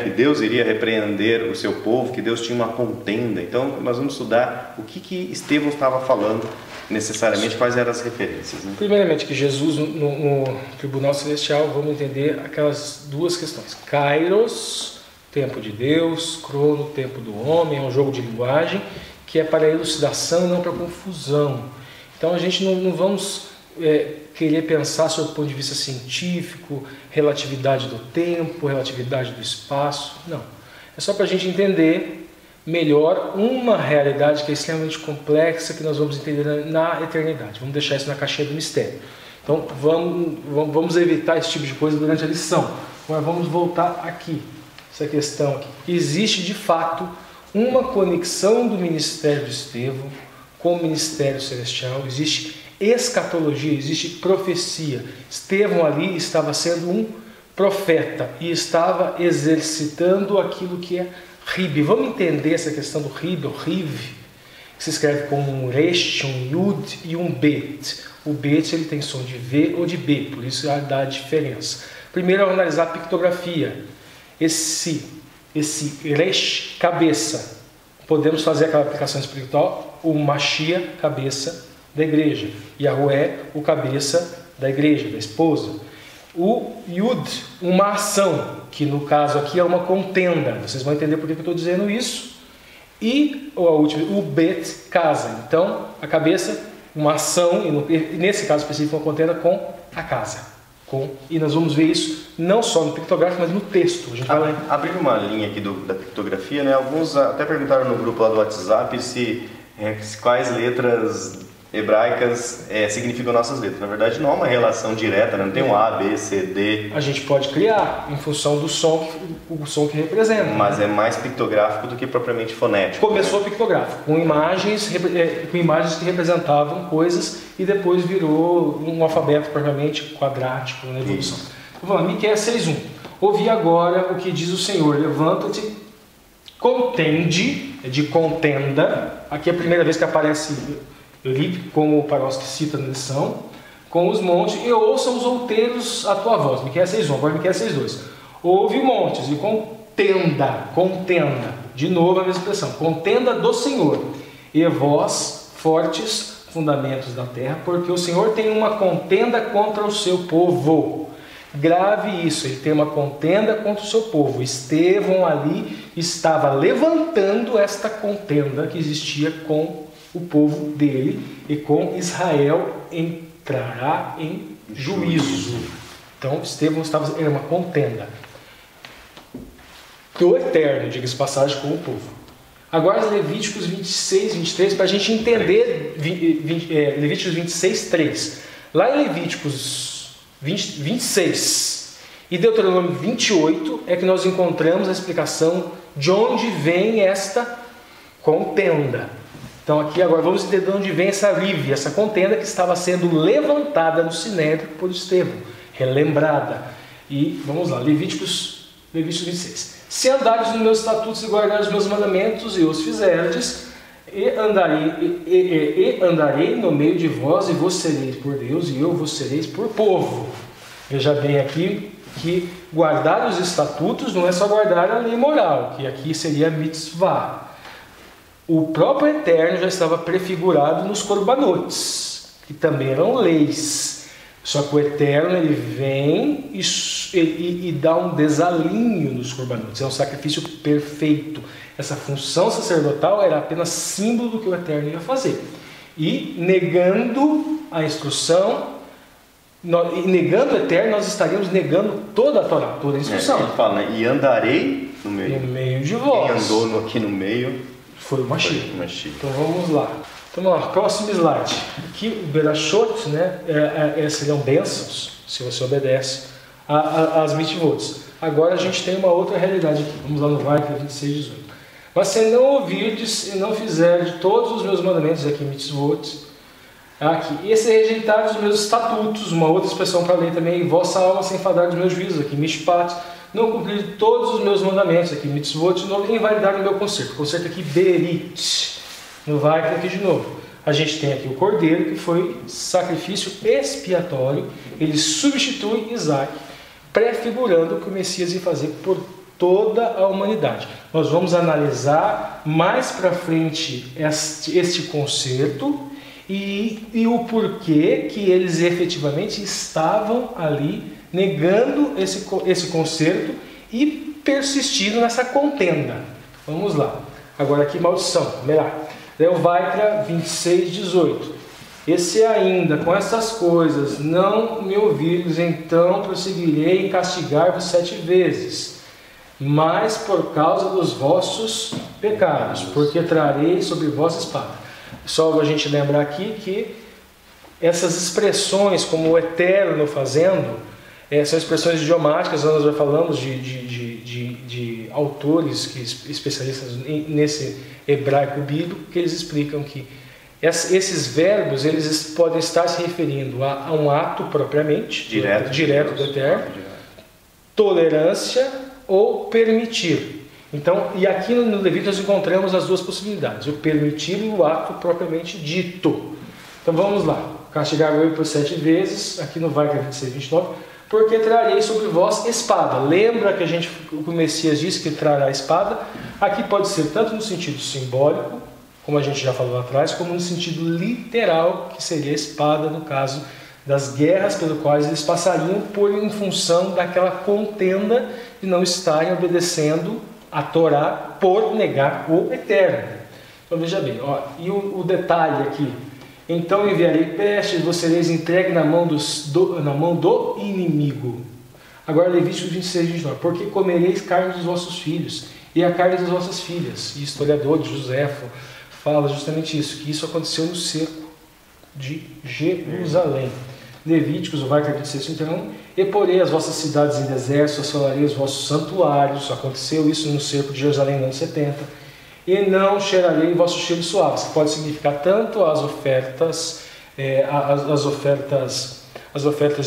que Deus iria repreender o seu povo, que Deus tinha uma contenda. Então nós vamos estudar o que Estevão estava falando necessariamente, quais eram as referências, né? Primeiramente, que Jesus no Tribunal Celestial, vamos entender aquelas duas questões. Kairos, tempo de Deus, crono, tempo do homem, é um jogo de linguagem que é para elucidação, não para confusão. Então a gente não vamos querer pensar sob o ponto de vista científico, relatividade do tempo, relatividade do espaço, não. É só para a gente entender melhor uma realidade que é extremamente complexa, que nós vamos entender na eternidade. Vamos deixar isso na caixinha do mistério. Então vamos evitar esse tipo de coisa durante a lição. Mas vamos voltar aqui, essa questão aqui. Existe de fato uma conexão do ministério de Estevão com o ministério celestial, existe escatologia, existe profecia. Estevão ali estava sendo um profeta e estava exercitando aquilo que é Rib. Vamos entender essa questão do Rib, ou Riv, que se escreve com um Resh, um Yud e um Bet. O Bet ele tem som de V ou de B, por isso dá a diferença. Primeiro vamos analisar a pictografia. Esse Resh, cabeça. Podemos fazer aquela aplicação espiritual, o Machia, cabeça da igreja. Yahué, o cabeça da igreja, da esposa. O Yud, uma ação, que no caso aqui é uma contenda. Vocês vão entender por que eu estou dizendo isso. E o Bet, casa. Então, a cabeça, uma ação, e nesse caso específico, uma contenda com a casa. E nós vamos ver isso não só no pictográfico, mas no texto. A gente vai abrir uma linha aqui da pictografia, né? Alguns até perguntaram no grupo lá do WhatsApp quais letras hebraicas significam nossas letras. Na verdade não há uma relação direta, né? Não tem um A, B, C, D. A gente pode criar em função do som, o som que representa. Mas é mais pictográfico do que propriamente fonético. Começou pictográfico, com imagens que representavam coisas e depois virou um alfabeto propriamente quadrático na evolução. Então, vamos lá, Miqueias 6:1. Ouvi agora o que diz o Senhor, levanta-te, contende, de contenda. Aqui é a primeira vez que aparece como o Paroski cita na lição, com os montes, e ouçam os outeiros a tua voz. Miqueias 6:1, agora Miqueias 6:2. Ouve montes e contenda, de novo a mesma expressão, contenda do Senhor, e vós, fortes fundamentos da terra, porque o Senhor tem uma contenda contra o seu povo. Grave isso, ele tem uma contenda contra o seu povo. Estevão ali estava levantando esta contenda que existia com o povo dele, e com Israel entrará em juízo. Então Estevão era uma contenda do Eterno, diga-se passagem, com o povo. Agora Levíticos 26, 23, para a gente entender Levíticos 26, 3. Lá em Levíticos 26 e Deuteronômio 28 é que nós encontramos a explicação de onde vem esta contenda. Então aqui agora vamos entender de onde vem essa rive, essa contenda que estava sendo levantada no Sinédrio por Estevão, relembrada. E vamos lá, Levíticos 26. Se andares nos meus estatutos e guardares os meus mandamentos e os fizerdes, e andarei no meio de vós, e vos sereis por Deus, e eu vos sereis por povo. Veja bem aqui que guardar os estatutos não é só guardar a lei moral, que aqui seria mitzvah. O próprio Eterno já estava prefigurado nos corbanotes, que também eram leis. Só que o Eterno ele vem e dá um desalinho nos corbanotes. É um sacrifício perfeito. Essa função sacerdotal era apenas símbolo do que o Eterno ia fazer. E negando a instrução, negando o Eterno, nós estaríamos negando toda a Torá, toda a instrução. Ele fala, né? E andarei no meio. No meio de vós. Quem andou aqui no meio foi o Mashiach. Mashiach. Então vamos lá. Então vamos lá, próximo slide. Aqui o Berachot, né, seriam bênçãos, se você obedece às mitzvot. Agora a gente tem uma outra realidade aqui. Vamos lá no Vaikra 26, 18. Mas se não ouvirdes e não fizerdes todos os meus mandamentos, aqui mitzvot, aqui, e se rejeitardes os meus estatutos, uma outra expressão para a lei também, e vossa alma se enfadar dos meus juízos, aqui mishpat, não cumprir todos os meus mandamentos, aqui mitzvot, não invalidar o meu conserto. Conserto aqui berit. No Vaikra aqui de novo. A gente tem aqui o cordeiro, que foi sacrifício expiatório. Ele substitui Isaac, prefigurando o que o Messias ia fazer por toda a humanidade. Nós vamos analisar mais para frente este concerto e o porquê que eles efetivamente estavam ali negando esse concerto e persistindo nessa contenda. Vamos lá. Agora aqui maldição. O Vaikra 26, 18. E se ainda com essas coisas não me ouvirdes, então prosseguirei em castigar-vos 7 vezes, mas por causa dos vossos pecados, porque trarei sobre vós espada. Só a gente lembrar aqui que essas expressões, como o Eterno fazendo, são expressões idiomáticas. Nós já falamos de autores, especialistas nesse hebraico bíblico, que eles explicam que esses verbos eles podem estar se referindo a um ato propriamente, direto do Eterno, tolerância ou permitir. Então, e aqui no Levítico nós encontramos as duas possibilidades, o permitir e o ato propriamente dito. Então vamos lá, castigar-vos por 7 vezes, aqui no Vaikra 26, 29, porque trarei sobre vós espada. Lembra que o Messias disse que trará espada? Aqui pode ser tanto no sentido simbólico, como a gente já falou lá atrás, como no sentido literal, que seria a espada no caso das guerras pelas quais eles passariam em função daquela contenda de não estarem obedecendo a Torá por negar o Eterno. Então veja bem, e o detalhe aqui. Então enviarei pestes, vós sereis entregue na mão do inimigo. Agora Levítico 26, 29. Porque comereis carne dos vossos filhos e a carne das vossas filhas. E historiador Joséfo fala justamente isso, que isso aconteceu no cerco de Jerusalém. Levíticos, o Vaikra 26, 31. E porei as vossas cidades em deserto, assolarei os vossos santuários. Aconteceu isso no cerco de Jerusalém no ano 70. E não cheirarei o vosso cheiro suave. Isso pode significar tanto as ofertas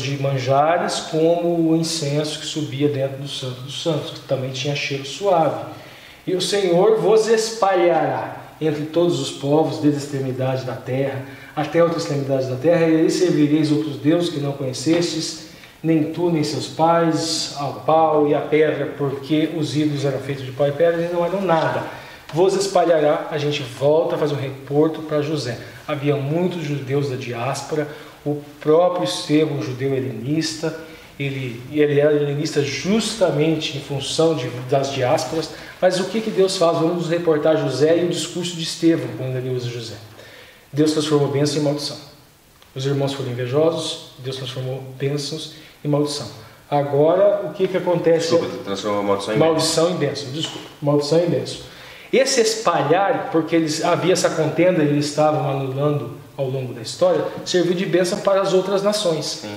de manjares, como o incenso que subia dentro do Santo dos Santos, que também tinha cheiro suave. E o Senhor vos espalhará entre todos os povos, desde a extremidade da terra até a outra extremidade da terra, e aí servireis outros deuses que não conhecestes, nem tu nem seus pais, ao pau e à pedra, porque os ídolos eram feitos de pau e pedra e não eram nada. Vos espalhará. A gente volta a fazer um reporto para José. Havia muitos judeus da diáspora, o próprio Estevão, um judeu helenista, ele era helenista justamente em função das diásporas. Mas o que Deus faz? Vamos nos reportar José e o discurso de Estevão, quando ele usa José. Deus transformou bênção em maldição. Os irmãos foram invejosos, Deus transformou bênçãos em maldição. Agora, o que acontece? Desculpa, transformou maldição em bênção. Desculpa, maldição em bênção. Esse espalhar, porque havia essa contenda e eles estavam anulando ao longo da história, serviu de bênção para as outras nações. Sim.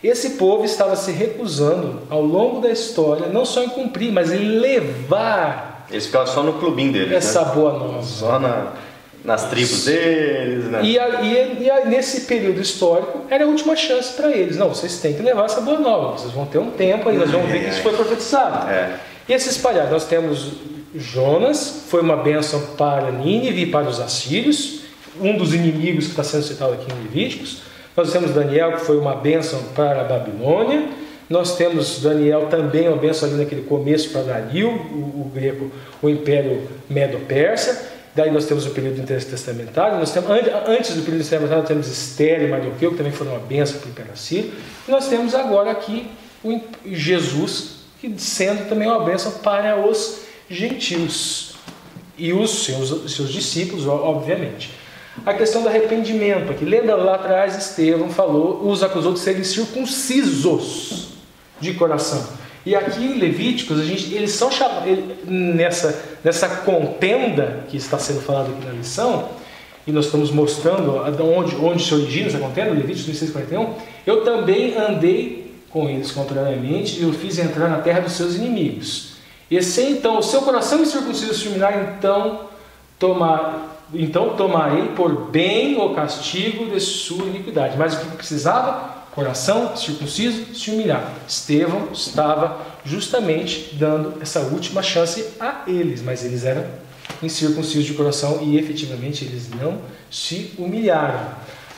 Esse povo estava se recusando, ao longo da história, não só em cumprir, mas em levar. Eles ficavam só no clubinho deles, essa boa nova. Só nas tribos deles, né? E nesse período histórico, era a última chance para eles. Não, vocês têm que levar essa boa nova. Vocês vão ter um tempo aí, nós vamos ver que isso foi profetizado. E se espalhar. Nós temos Jonas, foi uma bênção para Nínive e para os assírios, um dos inimigos que está sendo citado aqui em Levíticos. Nós temos Daniel, que foi uma bênção para a Babilônia. Nós temos Daniel também, uma bênção ali naquele começo para Dario, o grego, o Império Medo-Persa. Daí nós temos o período intertestamentário. Nós temos, antes do período intertestamentário, nós temos Esther e Mardoqueu, que também foram uma bênção para o Império Assírio. E nós temos agora aqui Jesus, que sendo também uma bênção para os gentios e os seus discípulos, obviamente. A questão do arrependimento aqui, lembra lá atrás, Estevão falou, os acusou de serem circuncisos de coração. E aqui em Levíticos, eles são chamados, nessa contenda que está sendo falado aqui na lição, e nós estamos mostrando onde se origina essa contenda, Levíticos 26:41, eu também andei com eles contrariamente, e eu fiz entrar na terra dos seus inimigos. E se então o seu coração incircunciso se humilhar, então tomarei por bem o castigo de sua iniquidade. Mas o que precisava? Coração circunciso, se humilhar. Estevão estava justamente dando essa última chance a eles, mas eles eram incircuncisos de coração e efetivamente eles não se humilharam.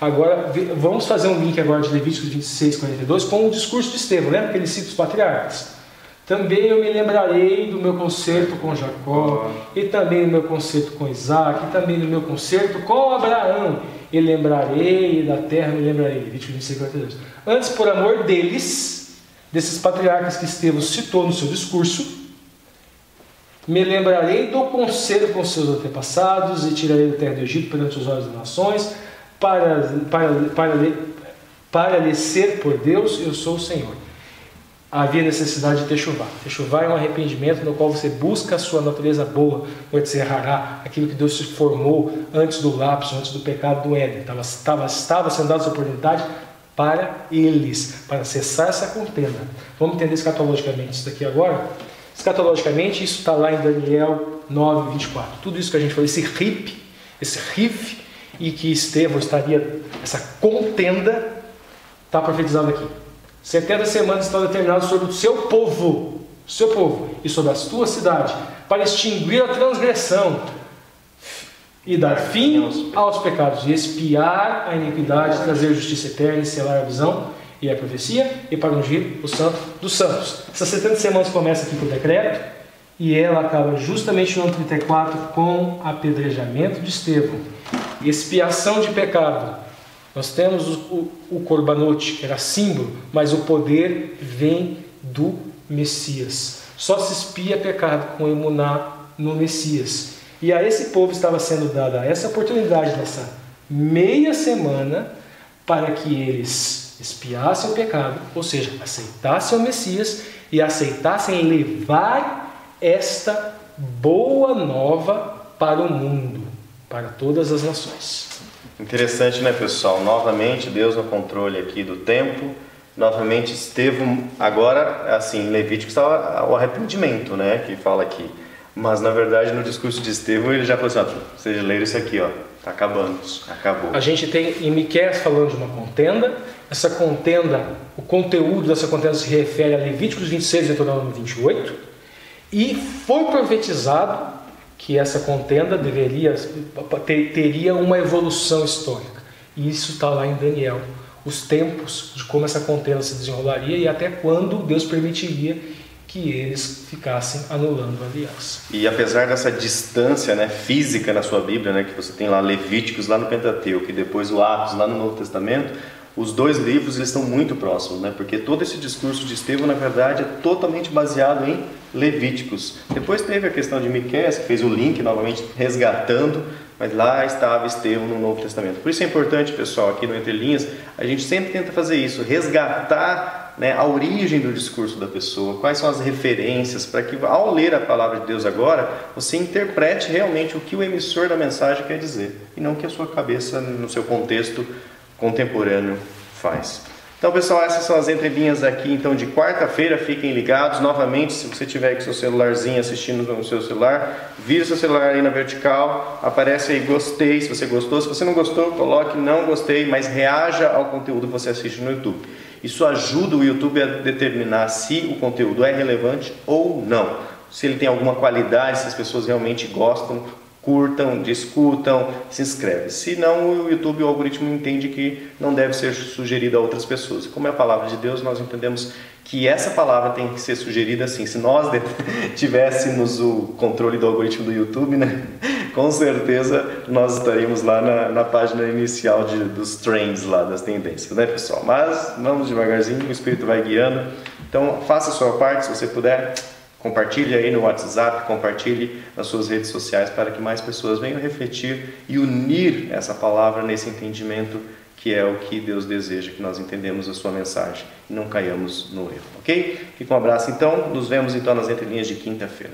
Agora, vamos fazer um link agora de Levíticos 26:42 com o discurso de Estevão. Lembra que ele cita os patriarcas? Também eu me lembrarei do meu concerto com Jacó, e também do meu concerto com Isaac, e também do meu concerto com Abraão. E lembrarei da terra, me lembrarei. Levíticos 26:42. Antes, por amor deles, desses patriarcas que Estevão citou no seu discurso, me lembrarei do concerto com seus antepassados, e tirarei da terra do Egito perante os olhos das nações, para lhe ser por Deus, eu sou o Senhor. Havia necessidade de techuvá. Techuvá é um arrependimento no qual você busca a sua natureza boa, o etzerará, aquilo que Deus se formou antes do lapso, antes do pecado do Éden. Estava sendo dada essa oportunidade para eles, para cessar essa contenda. Vamos entender escatologicamente isso daqui agora? Escatologicamente, isso está lá em Daniel 9:24. Tudo isso que a gente falou, esse rif, e que Estevão estaria, essa contenda, está profetizado aqui. 70 semanas estão determinadas sobre o seu povo, e sobre a tua cidade, para extinguir a transgressão e dar fim aos pecados, e expiar a iniquidade, trazer justiça eterna e selar a visão e a profecia, e para ungir o santo dos santos. Essas 70 semanas começam aqui por decreto, e ela acaba justamente no ano 34 com apedrejamento de Estevão e expiação de pecado. Nós temos o Corbanote, que era símbolo, mas o poder vem do Messias. Só se expia pecado com emuná no Messias. E a esse povo estava sendo dada essa oportunidade nessa meia semana para que eles expiassem o pecado, ou seja, aceitassem o Messias e aceitassem levar esta boa nova para o mundo, para todas as nações. Interessante, né, pessoal? Novamente, Deus no controle aqui do tempo. Novamente, Estevão, agora, assim, em Levítico estava o arrependimento, né, que fala aqui. Mas, na verdade, no discurso de Estevão, ele já falou assim, vocês leram isso aqui, está acabando, acabou. A gente tem em Miqueias falando de uma contenda. Essa contenda, o conteúdo dessa contenda se refere a Levíticos 26 e Deuteronômio 28. E foi profetizado que essa contenda teria uma evolução histórica. E isso está lá em Daniel. Os tempos de como essa contenda se desenrolaria e até quando Deus permitiria que eles ficassem anulando a aliança. E apesar dessa distância, né, física na sua Bíblia, né, que você tem lá Levíticos lá no Pentateuco e depois o Atos lá no Novo Testamento, os dois livros eles estão muito próximos, né, porque todo esse discurso de Estevão, na verdade, é totalmente baseado em Levíticos. Depois teve a questão de Miqueias, que fez o link novamente resgatando, mas lá estava Estevão no Novo Testamento. Por isso é importante, pessoal, aqui no Entre Linhas, a gente sempre tenta fazer isso, resgatar, né, a origem do discurso da pessoa, quais são as referências, para que ao ler a palavra de Deus agora, você interprete realmente o que o emissor da mensagem quer dizer, e não o que a sua cabeça, no seu contexto contemporâneo, faz. Então, pessoal, essas são as entrelinhas aqui, então, de quarta-feira. Fiquem ligados. Novamente, se você tiver com seu celularzinho assistindo no seu celular, vira seu celular aí na vertical, aparece aí gostei, se você gostou. Se você não gostou, coloque não gostei, mas reaja ao conteúdo que você assiste no YouTube. Isso ajuda o YouTube a determinar se o conteúdo é relevante ou não. Se ele tem alguma qualidade, se as pessoas realmente gostam, curtam, discutam, se inscreve. Se não, o YouTube, o algoritmo entende que não deve ser sugerido a outras pessoas. Como é a palavra de Deus, nós entendemos que essa palavra tem que ser sugerida assim. Se nós tivéssemos o controle do algoritmo do YouTube, né, com certeza nós estaríamos lá na página inicial dos trends, lá das tendências, né, pessoal? Mas vamos devagarzinho, o Espírito vai guiando. Então faça a sua parte, se você puder. Compartilhe aí no WhatsApp, compartilhe nas suas redes sociais para que mais pessoas venham refletir e unir essa palavra nesse entendimento que é o que Deus deseja, que nós entendemos a sua mensagem e não caiamos no erro, ok? Fica um abraço então, nos vemos então nas entrelinhas de quinta-feira.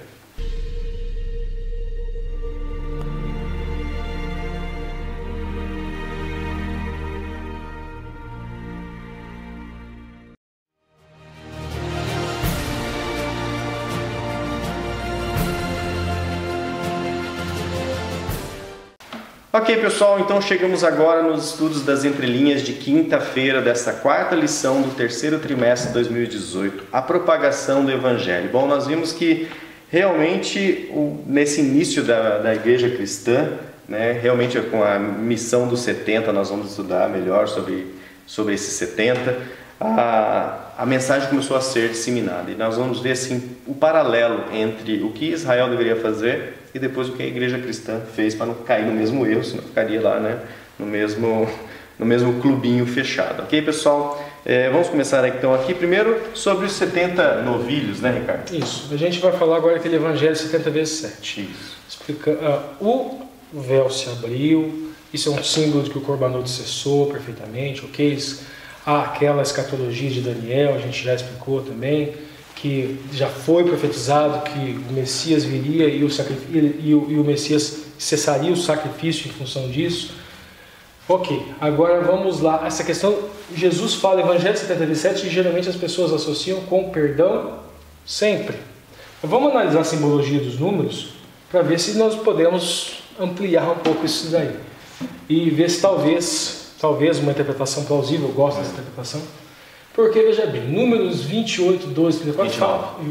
Ok, pessoal, então chegamos agora nos estudos das entrelinhas de quinta-feira desta quarta lição do terceiro trimestre de 2018, a propagação do Evangelho. Bom, nós vimos que realmente nesse início da igreja cristã, né, realmente com a missão dos 70, nós vamos estudar melhor sobre esses 70, a mensagem começou a ser disseminada e nós vamos ver assim, o paralelo entre o que Israel deveria fazer e depois o que a igreja cristã fez para não cair no mesmo erro, senão ficaria lá, né, no mesmo clubinho fechado. Ok, pessoal? Vamos começar então aqui primeiro sobre os 70 novilhos, né, Ricardo? Isso, a gente vai falar agora aquele evangelho 70 vezes 7. Isso. O véu se abriu, isso é um símbolo de que o corbanote cessou perfeitamente, ok? Há aquela escatologia de Daniel, a gente já explicou também, que já foi profetizado que o Messias viria e o Messias cessaria o sacrifício em função disso. Ok, agora vamos lá. Essa questão, Jesus fala Evangelho 77 e geralmente as pessoas associam com perdão sempre. Vamos analisar a simbologia dos números para ver se nós podemos ampliar um pouco isso daí. E ver se talvez uma interpretação plausível, eu gosto dessa interpretação. Porque, veja bem, números 28, 12, 34,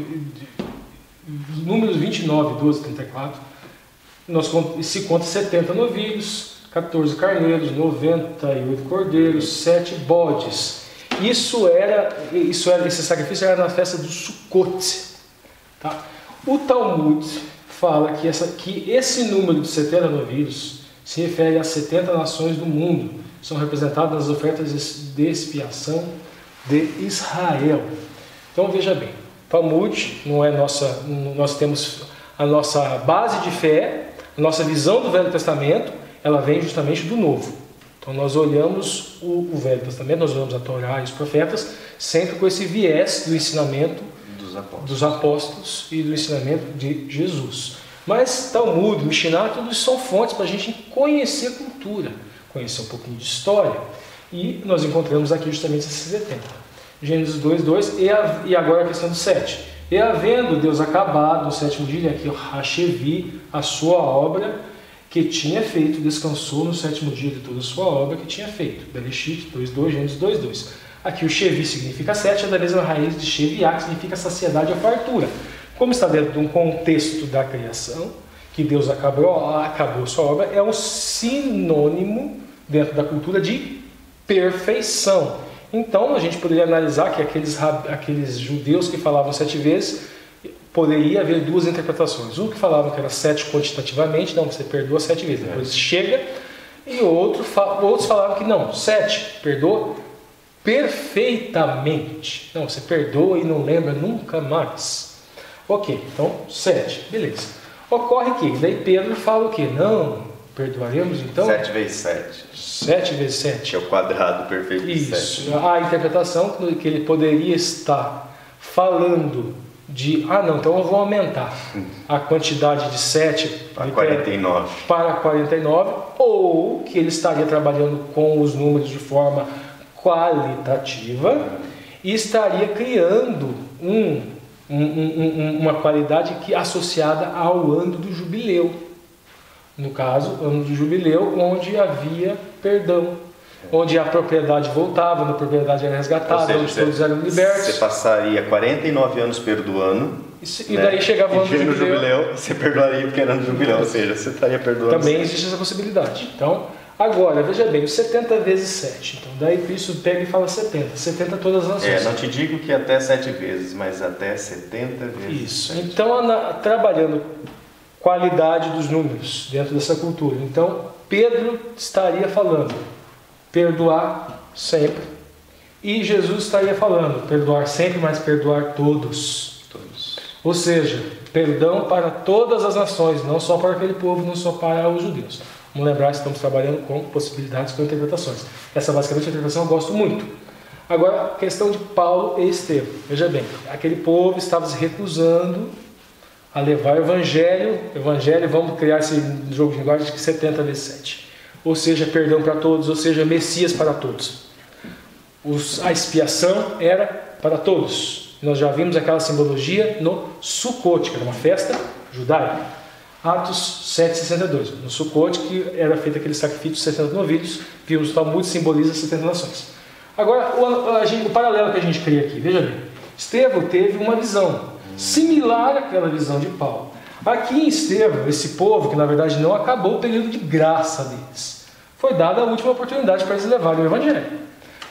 números 29, 12, 34, se conta 70 novilhos, 14 carneiros, 98 cordeiros, 7 bodes. Esse sacrifício era na festa do Sukkot. Tá? O Talmud fala que esse número de 70 novilhos se refere às 70 nações do mundo. São representadas nas ofertas de expiação de Israel. Então veja bem, Talmud não é nós temos a nossa base de fé, a nossa visão do Velho Testamento, ela vem justamente do Novo. Então nós olhamos o Velho Testamento, nós olhamos a Torá e os profetas, sempre com esse viés do ensinamento dos apóstolos e do ensinamento de Jesus. Mas Talmud, Mishnah, tudo isso são fontes para a gente conhecer cultura, conhecer um pouquinho de história. E nós encontramos aqui justamente esses 70. Gênesis 2:2 e agora a questão do 7. E havendo Deus acabado no sétimo dia, aqui o Hashevi, a sua obra que tinha feito, descansou no sétimo dia de toda a sua obra que tinha feito. Bereshit 2:2, Gênesis 2:2. Aqui o Shevi significa 7, é da mesma raiz de Sheviah, que significa saciedade ou fartura. Como está dentro de um contexto da criação, que Deus acabou sua obra, é um sinônimo dentro da cultura de perfeição. Então a gente poderia analisar que aqueles judeus que falavam 7 vezes, poderia haver duas interpretações. Um que falava que era 7 quantitativamente, não, você perdoa 7 vezes, depois chega, e outros falavam que não, 7, perdoa perfeitamente. Não, você perdoa e não lembra nunca mais. Ok, então 7, beleza. Ocorre que daí Pedro fala o quê? Não, perdoaremos então? 7 vezes 7. 7 vezes 7. É o quadrado perfeito de 7. Isso. A interpretação que ele poderia estar falando de, não, então eu vou aumentar a quantidade de 7 para 49. Para 49, ou que ele estaria trabalhando com os números de forma qualitativa e estaria criando uma qualidade que associada ao ano do jubileu. No caso, ano do jubileu, onde havia perdão, onde a propriedade voltava, onde a propriedade era resgatada, onde todos eram libertos. Você passaria 49 anos perdoando. E daí chegava o ano do jubileu, você perdoaria porque era ano do jubileu, ou seja, você estaria perdoando. Também existe essa possibilidade. Então, agora, veja bem, os 70 vezes 7. Então, daí isso pega e fala 70. 70 todas as nações. Não te digo que até 7 vezes, mas até 70 vezes. Isso. 7. Então, trabalhando qualidade dos números dentro dessa cultura. Então, Pedro estaria falando perdoar sempre. E Jesus estaria falando perdoar sempre, mas perdoar todos. Ou seja, perdão para todas as nações, não só para aquele povo, não só para os judeus. Vamos lembrar que estamos trabalhando com possibilidades, com interpretações. Essa basicamente a interpretação eu gosto muito. Agora, questão de Paulo e Estevão. Veja bem, aquele povo estava se recusando a levar o evangelho, vamos criar esse jogo de linguagem de 70 vezes 7. Ou seja, perdão para todos, ou seja, Messias para todos. A expiação era para todos. Nós já vimos aquela simbologia no Sukkot, que era uma festa judaica. Atos 7,62. No Sukkot, que era feito aquele sacrifício de 70 novilhos, vimos o Talmud simboliza 70 nações. Agora, o paralelo que a gente cria aqui, veja bem. Estevão teve uma visão similar àquela visão de Paulo. Aqui em Estevão, esse povo, que na verdade não acabou o período de graça deles, foi dada a última oportunidade para eles levarem o Evangelho.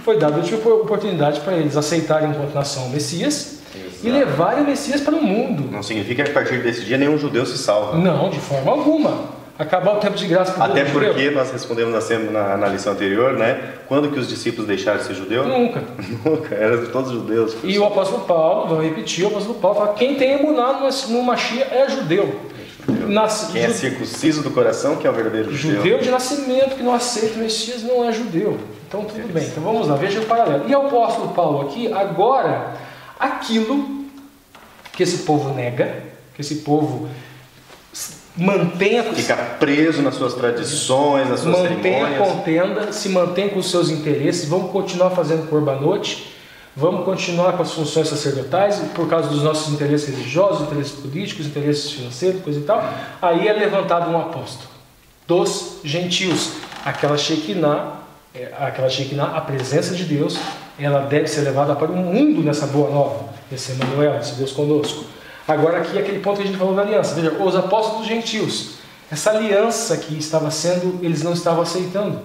Foi dada a última oportunidade para eles aceitarem enquanto nação o Messias. Exato. E levarem o Messias para o mundo. Não significa que a partir desse dia nenhum judeu se salva. Não, de forma alguma. Acabar o tempo de graça para o Até porque judeu. Nós respondemos na lição anterior, né? Quando que os discípulos deixaram de ser judeu? Nunca. Nunca, eram todos judeus. E o apóstolo Paulo, vamos repetir, o apóstolo Paulo fala: quem tem emuná no Mashiach é judeu. Quem é circunciso do coração, que é o verdadeiro judeu. Judeu de nascimento que não aceita o Messias não é judeu. Então tudo bem, então vamos lá, veja o paralelo. E o apóstolo Paulo aqui, agora, aquilo que esse povo nega, que esse povo fica preso nas suas tradições, nas suas cerimônias. Mantém a contenda, se mantém com os seus interesses, vamos continuar fazendo corbanote, vamos continuar com as funções sacerdotais, por causa dos nossos interesses religiosos, interesses políticos, interesses financeiros, coisa e tal. Aí é levantado um apóstolo dos gentios, aquela Shekinah, a presença de Deus, ela deve ser levada para o mundo nessa boa nova, esse Emmanuel, esse Deus conosco. Agora aqui é aquele ponto que a gente falou da aliança. Veja, os apóstolos dos gentios, essa aliança que estava sendo, eles não estavam aceitando.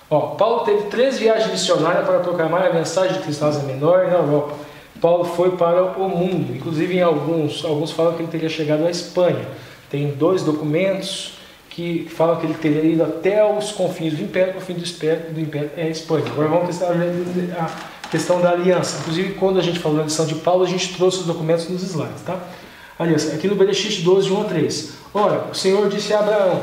Paulo teve 3 viagens missionárias para proclamar a mensagem de Cristo na Ásia Menor e na Europa. Paulo foi para o mundo, inclusive em alguns falam que ele teria chegado à Espanha. Tem 2 documentos que falam que ele teria ido até os confins do Império, o fim do Império é a Espanha. Agora vamos testar a questão da aliança. Inclusive, quando a gente falou na lição de Paulo, a gente trouxe os documentos nos slides, tá? Aliança, aqui no Bereshit 12, 1 a 3. Ora, o Senhor disse a Abraão: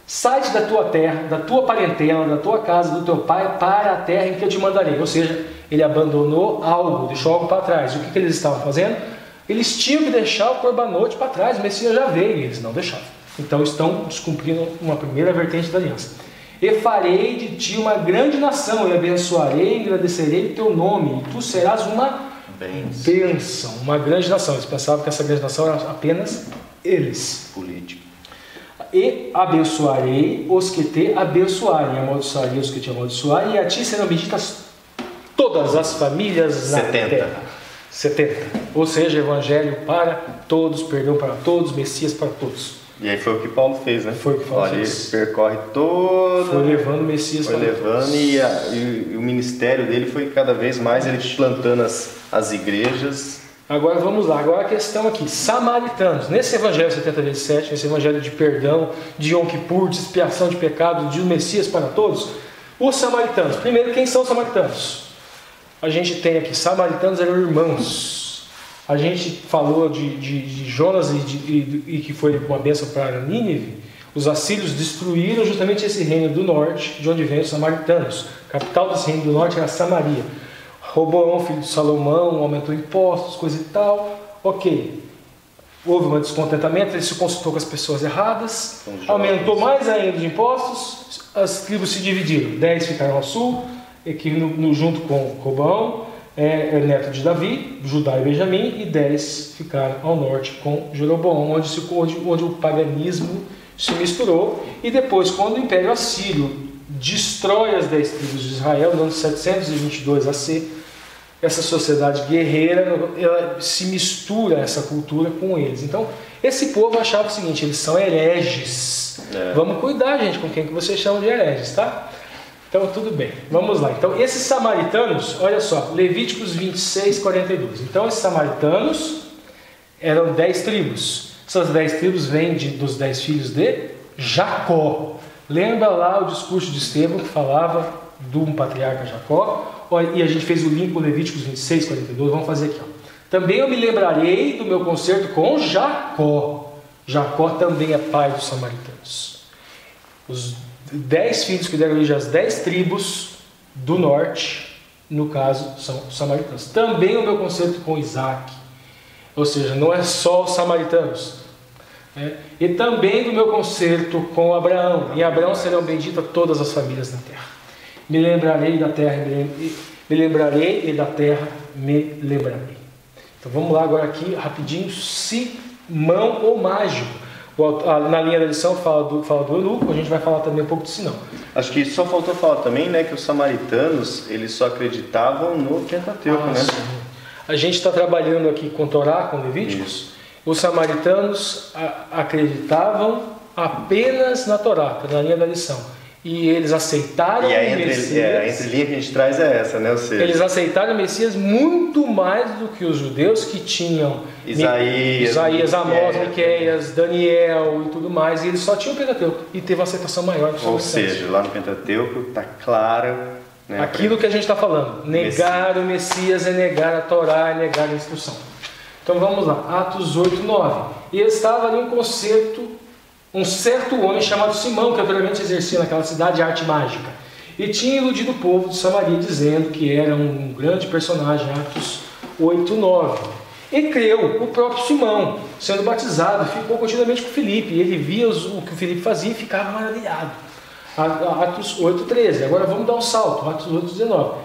sai-te da tua terra, da tua parentela, da tua casa, do teu pai, para a terra em que eu te mandarei. Ou seja, ele abandonou algo, deixou algo para trás. O que eles estavam fazendo? Eles tinham que deixar o corbanote para trás, o Messias já veio, e eles não deixaram. Então estão descumprindo uma primeira vertente da aliança. E farei de ti uma grande nação, e abençoarei e engrandecerei o teu nome, e tu serás uma bênção, uma grande nação. Eles pensavam que essa grande nação era apenas eles. Político. E abençoarei os que te abençoarem, amaldiçoarei os que te amaldiçoarem, e a ti serão benditas todas as famílias na terra. 70. Ou seja, evangelho para todos, perdão para todos, Messias para todos. E aí foi o que Paulo fez, né? Foi o que Paulo fez. Ele percorre todo... Foi levando o Messias para todos. E o ministério dele foi cada vez mais ele plantando as igrejas. Agora vamos lá, agora a questão aqui, samaritanos, nesse evangelho 70 vezes 7, nesse evangelho de perdão, de Yom Kippur, de expiação de pecado, de um Messias para todos, os samaritanos, primeiro, quem são os samaritanos? A gente tem aqui, samaritanos eram irmãos. A gente falou de Jonas e que foi uma bênção para Nínive. Os assírios destruíram justamente esse reino do norte, de onde vêm os samaritanos. A capital desse reino do norte era Samaria. Roboão, filho de Salomão, aumentou impostos, coisa e tal. Ok. Houve um descontentamento, ele se consultou com as pessoas erradas. Aumentou mais ainda os impostos, as tribos se dividiram. 10 ficaram ao sul, que junto com Robão, é neto de Davi, Judá e Benjamim, e 10 ficaram ao norte com Jeroboão, onde o paganismo se misturou. E depois, quando o Império Assírio destrói as 10 tribos de Israel, no ano 722 AC, essa sociedade guerreira, ela se mistura essa cultura com eles. Então, esse povo achava o seguinte: eles são hereges. Vamos cuidar, gente, com quem que vocês chamam de hereges, tá? Então, tudo bem. Vamos lá. Então, esses samaritanos, olha só, Levíticos 26, 42. Então, esses samaritanos eram 10 tribos. Essas 10 tribos vêm dos 10 filhos de Jacó. Lembra lá o discurso de Estevão que falava de um patriarca Jacó? E a gente fez o link com Levíticos 26, 42. Vamos fazer aqui. Ó. Também eu me lembrarei do meu concerto com Jacó. Jacó também é pai dos samaritanos. Os 10 filhos que deram origem às 10 tribos do norte, no caso, são os samaritanos. Também o meu concerto com Isaac. Ou seja, não é só os samaritanos. E também do meu concerto com Abraão. Em Abraão serão benditas todas as famílias da terra. Me lembrarei da terra, me lembrarei, e da terra me lembrarei. Então vamos lá agora aqui, rapidinho, Simão o mágico. Na linha da lição fala do eunuco, a gente vai falar também um pouco de Sinão. Acho que só faltou falar também, né, que os samaritanos, eles só acreditavam no Pentateuco, né? Sim. A gente está trabalhando aqui com Torá, com Levíticos. Isso. Os samaritanos acreditavam apenas na Torá, na linha da lição. E eles aceitaram o Messias. A entrelinha que a gente traz é essa, né? Ou seja, eles aceitaram o Messias muito mais do que os judeus que tinham Isaías, Amós, Miqueias, Daniel e tudo mais. E eles só tinham o Pentateuco. E teve uma aceitação maior. Ou seja, lá no Pentateuco está claro, né, aquilo que a gente está falando. Negar o Messias é negar a Torá, é negar a instrução. Então vamos lá. Atos 8, 9. E estava ali um certo homem chamado Simão, que anteriormente exercia naquela cidade arte mágica, e tinha iludido o povo de Samaria, dizendo que era um grande personagem. Atos 8, 9. E creu o próprio Simão, sendo batizado, ficou continuamente com Filipe, e ele via o que o Filipe fazia e ficava maravilhado. Atos 8, 13. Agora vamos dar um salto, Atos 8, 19.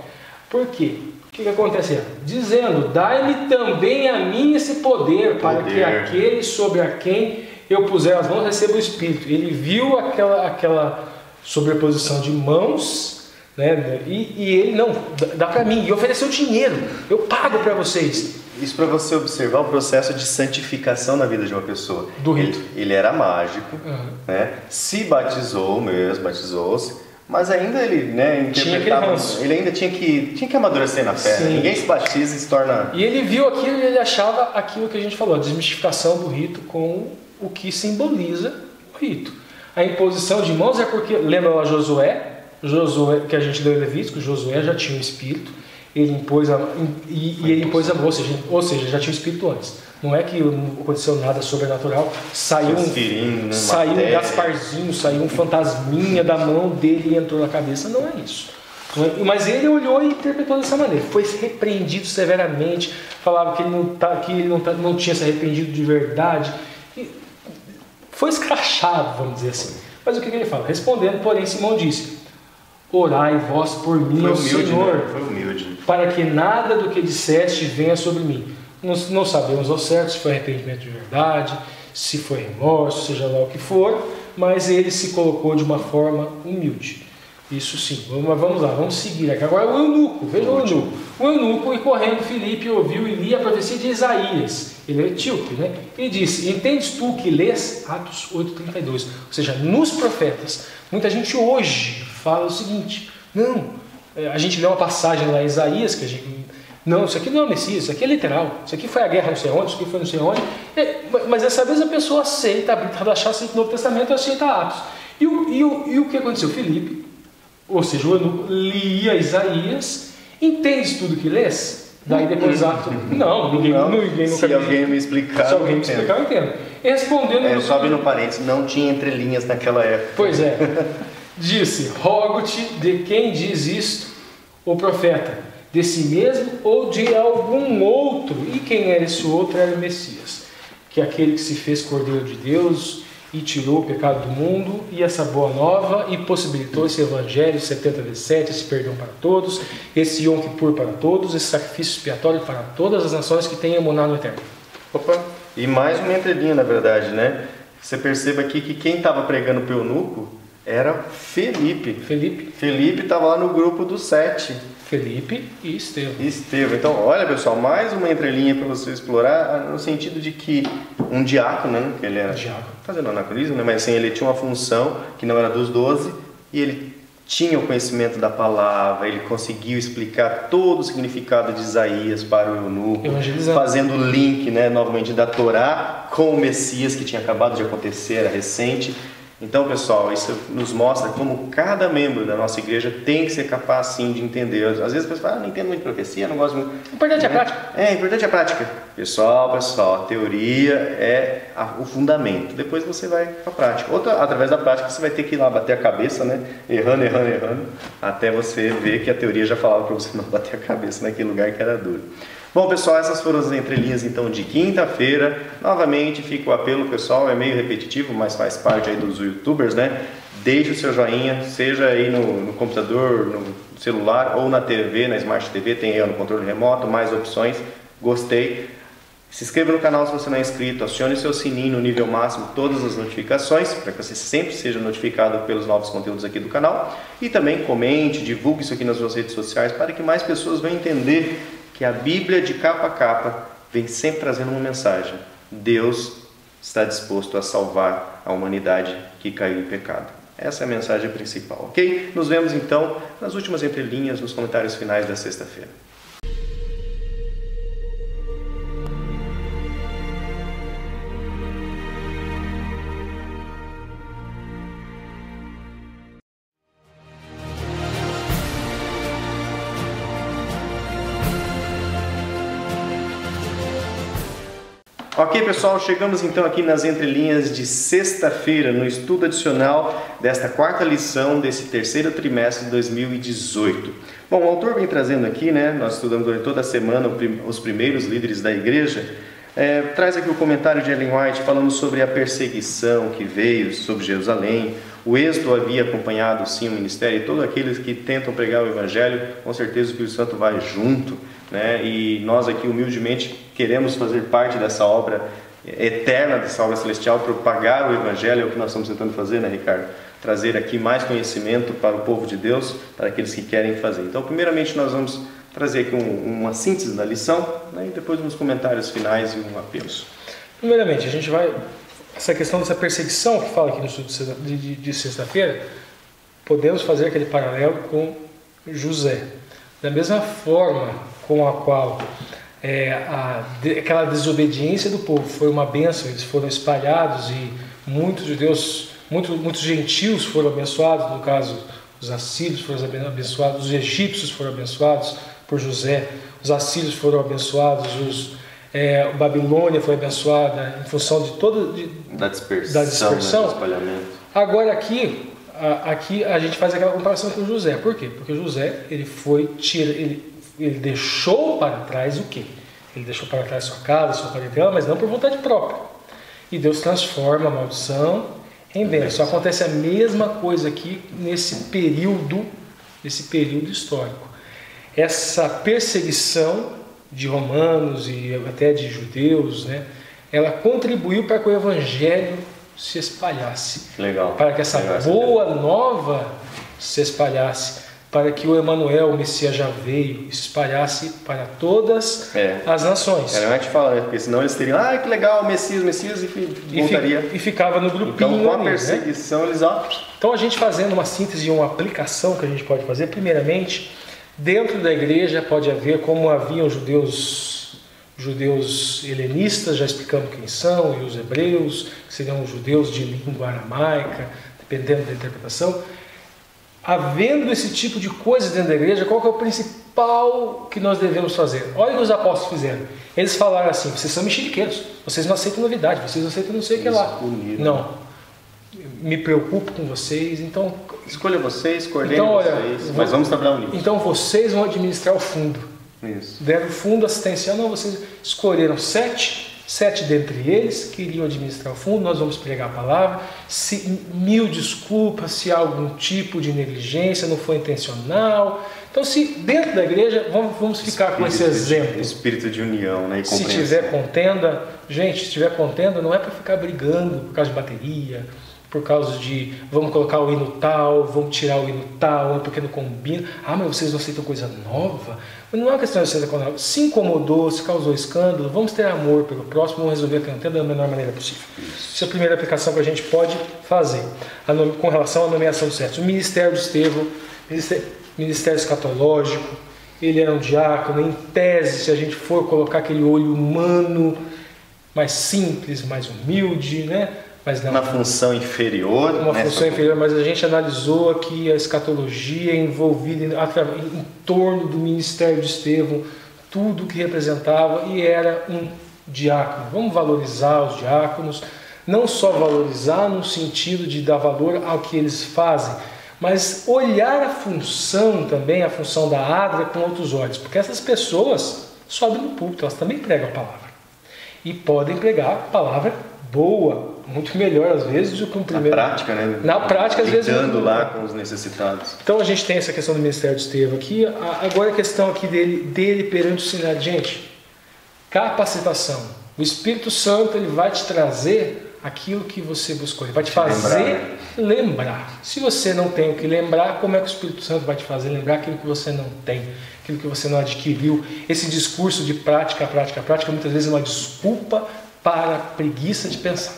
Por quê? O que acontece? Dizendo: dai-me também a mim esse poder, para que aquele sobre a quem eu puser as mãos receba o Espírito. Ele viu aquela sobreposição de mãos, né? E ele, não, dá para mim, e ofereceu dinheiro, eu pago para vocês. Isso para você observar o processo de santificação na vida de uma pessoa. Do rito. Ele era mágico, né? Se batizou mesmo, batizou-se, mas ainda ele, né, interpretava, ele ainda tinha que amadurecer na fé. Sim. Ninguém se batiza e se torna... E ele viu aquilo e ele achava aquilo que a gente falou, a desmistificação do rito com o que simboliza o rito. A imposição de mãos é porque, lembra lá Josué, que a gente leu em Levítico, Josué já tinha um espírito, ele impôs ele impôs a mão, ou seja, já tinha um espírito antes. Não é que não aconteceu nada sobrenatural, saiu um Gasparzinho, saiu um fantasminha da mão dele e entrou na cabeça, não é isso. Mas ele olhou e interpretou dessa maneira, foi repreendido severamente, falava que ele não tinha se arrependido de verdade, foi escrachado, vamos dizer assim. Mas o que ele fala? Respondendo, porém, Simão disse: orai vós por mim, ao Senhor, né? Foi humilde, para que nada do que disseste venha sobre mim. Não sabemos ao certo se foi arrependimento de verdade, se foi remorso, seja lá o que for, mas ele se colocou de uma forma humilde. Isso sim, mas vamos lá, vamos seguir aqui. Agora o eunuco, veja o eunuco. O eunuco, e correndo, Filipe ouviu e lia a profecia de Isaías. Ele é etíope, né? Ele disse: entendes tu que lês? Atos 8,32. Ou seja, nos profetas, muita gente hoje fala o seguinte: não, a gente lê uma passagem lá em Isaías, que a gente... Não, isso aqui não é o Messias, isso aqui é literal. Isso aqui foi a guerra não sei onde, isso aqui foi não sei onde. Mas dessa vez a pessoa aceita, achar o Novo Testamento e aceita Atos. E o que aconteceu? Filipe, ou seja, o eunuco, lia Isaías. Entendes tudo que lês? Daí depois Atos. Não, ninguém nunca. Se alguém me explicar, se alguém me explicar, eu entendo. Respondendo. Só abrindo parênteses, não tinha entrelinhas naquela época. Pois é. Disse: rogo-te, de quem diz isto o profeta? De si mesmo ou de algum outro? E quem era esse outro? Era o Messias, que é aquele que se fez Cordeiro de Deus e tirou o pecado do mundo, e essa boa nova, e possibilitou esse evangelho 70 vezes 7, esse perdão para todos, esse Yom Kippur para todos, esse sacrifício expiatório para todas as nações que têm emuná no eterno. Opa, e mais uma entrelinha, na verdade, né? Você perceba aqui que quem estava pregando para o eunuco era Felipe. Felipe estava lá no grupo dos 7. Felipe e Estevão. Então, olha pessoal, mais uma entrelinha para você explorar, no sentido de que um diácono, né, que ele era fazendo anacronismo, né, mas assim, ele tinha uma função que não era dos 12, e ele tinha o conhecimento da palavra, ele conseguiu explicar todo o significado de Isaías para o eunuco, fazendo o link, né, novamente da Torá com o Messias que tinha acabado de acontecer, era recente. Então, pessoal, isso nos mostra como cada membro da nossa igreja tem que ser capaz, sim, de entender. Às vezes a pessoa fala, não entendo muito de profecia, não gosto muito. O importante é a prática. É, importante é a prática. Pessoal, a teoria é o fundamento. Depois você vai para a prática. Através da prática, você vai ter que ir lá bater a cabeça, né? Errando, até você ver que a teoria já falava para você não bater a cabeça naquele lugar que era duro. Bom, pessoal, essas foram as entrelinhas então de quinta-feira. Novamente fica o apelo, pessoal, é meio repetitivo, mas faz parte aí dos youtubers, né? Deixe o seu joinha, seja aí no computador, no celular ou na TV, na Smart TV, tem aí no controle remoto, mais opções. Gostei. Se inscreva no canal se você não é inscrito, acione o seu sininho no nível máximo, todas as notificações, para que você sempre seja notificado pelos novos conteúdos aqui do canal. E também comente, divulgue isso aqui nas suas redes sociais, para que mais pessoas venham entender que a Bíblia de capa a capa vem sempre trazendo uma mensagem. Deus está disposto a salvar a humanidade que caiu em pecado. Essa é a mensagem principal, ok? Nos vemos então nas últimas entrelinhas, nos comentários finais da sexta-feira. Ok, pessoal, chegamos então aqui nas entrelinhas de sexta-feira, no estudo adicional desta quarta lição desse terceiro trimestre de 2018. Bom, o autor vem trazendo aqui, né, nós estudamos durante toda a semana os primeiros líderes da igreja, traz aqui o comentário de Ellen White falando sobre a perseguição que veio sobre Jerusalém. O êxodo havia acompanhado sim o ministério, e todos aqueles que tentam pregar o evangelho, com certeza o Espírito Santo vai junto, né? E nós aqui humildemente queremos fazer parte dessa obra eterna, dessa obra celestial, propagar o evangelho, é o que nós estamos tentando fazer, né, Ricardo? Trazer aqui mais conhecimento para o povo de Deus, para aqueles que querem fazer. Então, primeiramente nós vamos trazer aqui uma síntese da lição, né, e depois uns comentários finais e um apelo. Primeiramente, a gente vai... Essa questão dessa perseguição que fala aqui no estudo de sexta-feira, podemos fazer aquele paralelo com José. Da mesma forma com a qual aquela desobediência do povo foi uma bênção, eles foram espalhados e muitos judeus, muitos gentios foram abençoados, no caso os assírios foram abençoados, os egípcios foram abençoados por José, os assírios foram abençoados, a Babilônia foi abençoada em função de toda da dispersão. Né, do espalhamento. Agora aqui a gente faz aquela comparação com José. Por quê? Porque José ele deixou para trás o quê? Ele deixou para trás sua casa, sua parentela, mas não por vontade própria. E Deus transforma a maldição em bênção. Acontece a mesma coisa aqui nesse período histórico. Essa perseguição de romanos e até de judeus, né, ela contribuiu para que o evangelho se espalhasse. Legal. Para que essa boa nova se espalhasse, para que o Emanuel, o Messias já veio, se espalhasse para todas as nações. Era o que fala, né? Porque senão eles teriam, que legal, o Messias, e voltaria. E ficava no grupinho. Então, com a perseguição, eles... Então, a gente fazendo uma síntese e uma aplicação que a gente pode fazer, primeiramente, dentro da igreja pode haver, como haviam judeus helenistas, já explicando quem são, e os hebreus, que seriam judeus de língua aramaica, dependendo da interpretação. Havendo esse tipo de coisa dentro da igreja, qual que é o principal que nós devemos fazer? Olha o que os apóstolos fizeram. Eles falaram assim: vocês são mexeriqueiros, vocês não aceitam novidade, vocês não aceitam não sei o que lá. Não, me preocupo com vocês, então... Escolha vocês, coordene vocês, mas vamos trabalhar unidos. Então vocês vão administrar o fundo. Isso. Deram o fundo assistencial, não, vocês escolheram 7 7 dentre eles queriam administrar o fundo, nós vamos pregar a palavra. Mil desculpas se há algum tipo de negligência, não foi intencional. Então, se dentro da igreja, vamos ficar com esse exemplo. Espírito de união, né? E se tiver contenda, gente, se tiver contenda, não é para ficar brigando por causa de bateria, por causa de vamos colocar o hino tal, vamos tirar o hino tal, porque não combina. Ah, mas vocês não aceitam coisa nova? Mas não é uma questão de aceitar coisa nova. Se incomodou, se causou escândalo, vamos ter amor pelo próximo, vamos resolver a contenda da melhor maneira possível. Essa é a primeira aplicação que a gente pode fazer com relação à nomeação dos certos. O ministério de Estevão, ministério escatológico, ele era um diácono. Em tese, se a gente for colocar aquele olho humano, mais simples, mais humilde, né? Mas não, uma função inferior. Uma função inferior, mas a gente analisou aqui a escatologia envolvida em torno do ministério de Estevão, tudo que representava, e era um diácono. Vamos valorizar os diáconos, não só valorizar no sentido de dar valor ao que eles fazem, mas olhar a função também, a função da ADRA com outros olhos, porque essas pessoas sobem no púlpito, elas também pregam a palavra, e podem pregar a palavra boa, muito melhor às vezes do que um primeiro. Na prática, né? Na prática, às vezes. Lidando lá com os necessitados. Então a gente tem essa questão do ministério de Estevão aqui. Agora a questão aqui dele perante o Sinédrio. Gente, capacitação. O Espírito Santo ele vai te trazer aquilo que você buscou. Ele vai te fazer lembrar. Se você não tem o que lembrar, como é que o Espírito Santo vai te fazer lembrar aquilo que você não tem? Aquilo que você não adquiriu? Esse discurso de prática, muitas vezes é uma desculpa para a preguiça de pensar,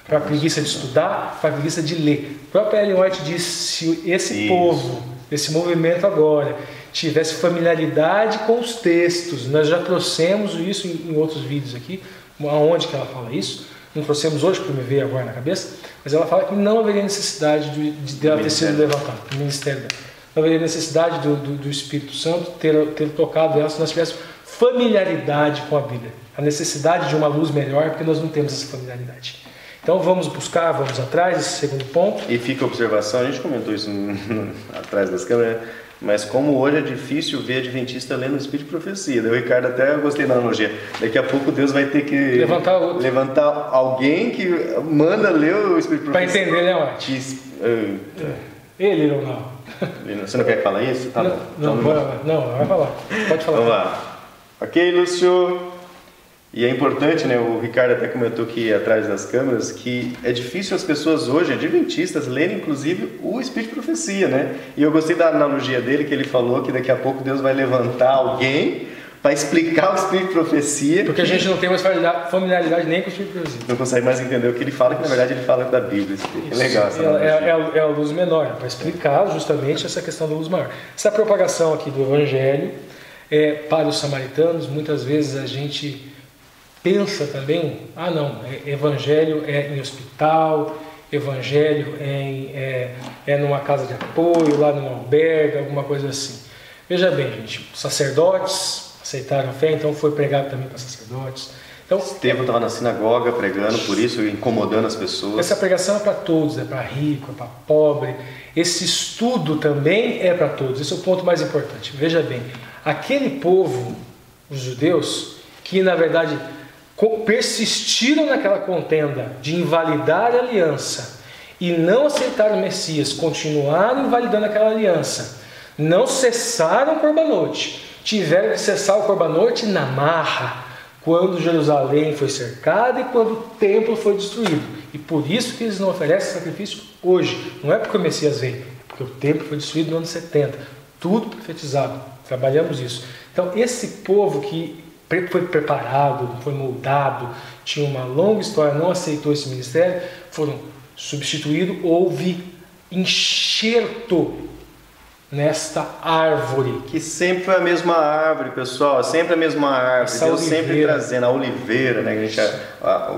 para a preguiça de estudar, para a preguiça de ler. A própria Ellen White disse: se esse povo, esse movimento agora, tivesse familiaridade com os textos, nós já trouxemos isso em outros vídeos aqui, aonde que ela fala isso, não trouxemos hoje porque me veio agora na cabeça, mas ela fala que não haveria necessidade de ela ter sido levantada, do ministério dela. Não haveria necessidade do Espírito Santo ter tocado ela se nós tivéssemos familiaridade com a Bíblia. A necessidade de uma luz melhor, porque nós não temos essa familiaridade. Então vamos buscar, vamos atrás, esse segundo ponto. E fica a observação, a gente comentou isso atrás das câmeras, mas como hoje é difícil ver adventista lendo o Espírito de Profecia. O Ricardo até gostei da analogia. Daqui a pouco Deus vai ter que levantar alguém que manda ler o Espírito de Profecia. Para entender, né, Marte? Ele ou não? Você não quer falar isso? Tá bom. Não, vai falar. Pode falar. Vamos lá. Ok, Lúcio? E é importante, né? O Ricardo até comentou aqui atrás das câmeras que é difícil as pessoas hoje, adventistas, lerem inclusive o Espírito de Profecia, né? E eu gostei da analogia dele, que ele falou que daqui a pouco Deus vai levantar alguém para explicar o Espírito de Profecia. Porque a gente não tem mais familiaridade nem com o Espírito de Profecia. Não consegue mais entender o que ele fala, que na verdade ele fala da Bíblia. É legal essa analogia. É a luz menor, para explicar justamente essa questão da luz maior. Essa propagação aqui do Evangelho para os samaritanos, muitas vezes a gente pensa também, evangelho é em hospital, evangelho é numa casa de apoio, lá num albergue, alguma coisa assim. Veja bem, gente, sacerdotes aceitaram a fé, então foi pregado também para sacerdotes. Então, Estevão estava na sinagoga pregando, por isso incomodando as pessoas. Essa pregação é para todos, é para rico, é para pobre. Esse estudo também é para todos, esse é o ponto mais importante. Veja bem, aquele povo, os judeus, que na verdade persistiram naquela contenda de invalidar a aliança e não aceitaram o Messias, continuaram invalidando aquela aliança, não cessaram o corbanote, tiveram que cessar o corbanote na marra, quando Jerusalém foi cercada e quando o templo foi destruído. E por isso que eles não oferecem sacrifício hoje. Não é porque o Messias veio, é porque o templo foi destruído no ano 70. Tudo profetizado. Trabalhamos isso. Então esse povo que foi preparado, foi moldado, tinha uma longa história, não aceitou esse ministério, foram substituídos, houve enxerto nesta árvore. Que sempre foi a mesma árvore, pessoal, sempre a mesma árvore, Deus sempre trazendo a oliveira, né? A gente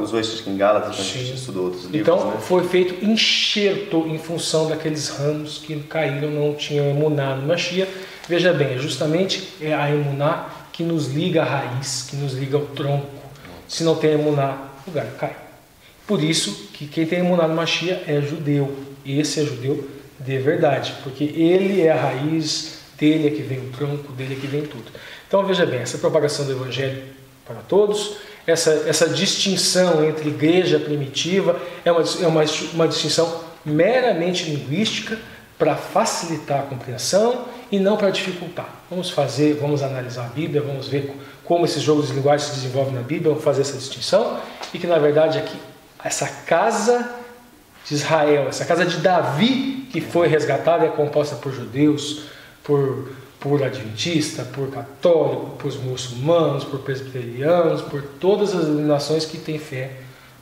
usou isso em Gálatas, quando a gente estudou outros livros. Então foi feito enxerto em função daqueles ramos que caíram, não tinham emuná no Mashiach. Veja bem, justamente é a emuná que nos liga à raiz, que nos liga ao tronco. Se não tem emuná, o galho cai. Por isso que quem tem emuná no Mashiach é judeu. Esse é judeu de verdade, porque ele é a raiz, dele é que vem o tronco, dele é que vem tudo. Então veja bem, essa propagação do Evangelho para todos essa distinção entre igreja primitiva é uma distinção meramente linguística para facilitar a compreensão e não para dificultar. Vamos analisar a Bíblia, vamos ver como esses jogos de linguagem se desenvolvem na Bíblia, vamos fazer essa distinção, e que na verdade aqui, essa casa de Israel, essa casa de Davi que foi resgatada é composta por judeus, por adventista, por católico, por muçulmanos, por presbiterianos, por todas as denominações que têm fé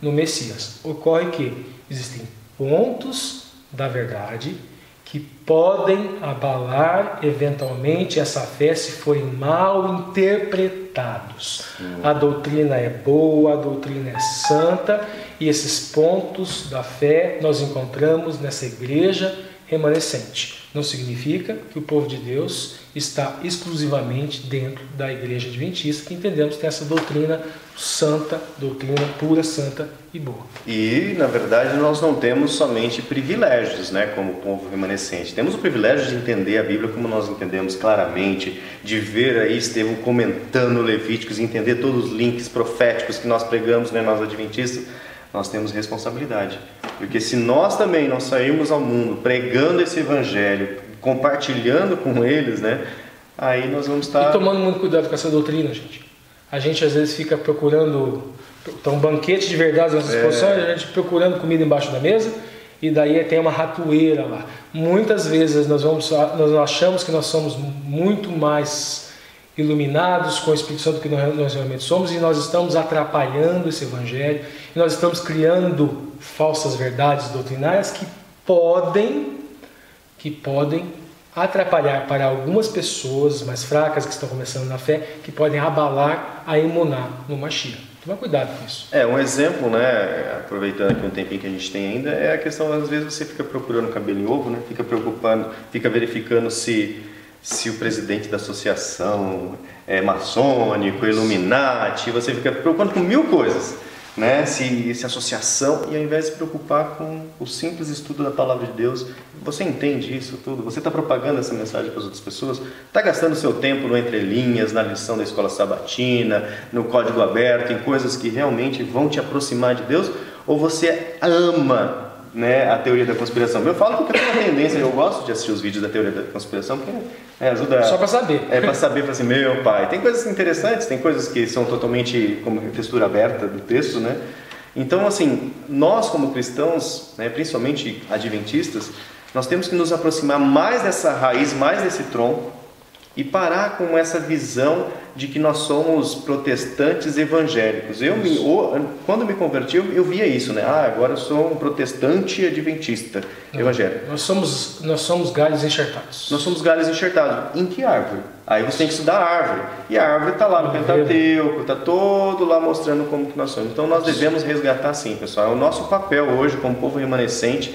no Messias. Ocorre que existem pontos da verdade que podem abalar eventualmente essa fé se forem mal interpretados. A doutrina é boa, a doutrina é santa, e esses pontos da fé nós encontramos nessa igreja remanescente. Não significa que o povo de Deus está exclusivamente dentro da igreja adventista, que entendemos que tem essa doutrina santa, doutrina pura, santa e boa. E, na verdade, nós não temos somente privilégios, né, como povo remanescente. Temos o privilégio de entender a Bíblia como nós entendemos claramente, de ver aí Estevão comentando Levíticos, entender todos os links proféticos que nós pregamos, né, nós adventistas. Nós temos responsabilidade, porque se nós também não sairmos ao mundo pregando esse evangelho, compartilhando com eles, né, aí nós vamos estar... E tomando muito cuidado com essa doutrina, gente. A gente às vezes fica procurando, um banquete de verdades nas exposições, a gente procurando comida embaixo da mesa, e daí tem uma ratoeira lá. Muitas vezes nós achamos que nós somos muito mais iluminados com o Espírito Santo que nós realmente somos, e nós estamos atrapalhando esse evangelho, e nós estamos criando falsas verdades doutrinárias que podem atrapalhar para algumas pessoas mais fracas que estão começando na fé, que podem abalar a emuná no Mashiach. Toma cuidado com isso. Um exemplo, né, aproveitando aqui um tempinho que a gente tem ainda, é a questão, às vezes você fica procurando cabelo em ovo, né, fica verificando se o presidente da associação é maçônico, Illuminati, você fica preocupando com 1000 coisas, né? Se associação, e ao invés de se preocupar com o simples estudo da palavra de Deus, você entende isso tudo? Você está propagando essa mensagem para as outras pessoas? Está gastando seu tempo no entrelinhas, na lição da escola sabatina, no código aberto, em coisas que realmente vão te aproximar de Deus? Ou você ama, né, a teoria da conspiração? Eu falo porque eu tenho uma tendência, eu gosto de assistir os vídeos da teoria da conspiração, porque ajuda... Só para saber. Para saber, assim, meu pai, tem coisas interessantes, tem coisas que são totalmente como textura aberta do texto, né? Então, assim, nós como cristãos, né, principalmente adventistas, nós temos que nos aproximar mais dessa raiz, mais desse tronco, e parar com essa visão de que nós somos protestantes evangélicos. Quando me converti, eu via isso, né? Agora eu sou um protestante adventista evangélico. Nós somos galhos enxertados. Nós somos galhos enxertados. Em que árvore? Aí você tem que estudar a árvore. E a árvore está lá no Pentateuco, está todo lá mostrando como que nós somos. Então nós devemos resgatar sim, pessoal. É o nosso papel hoje como povo remanescente,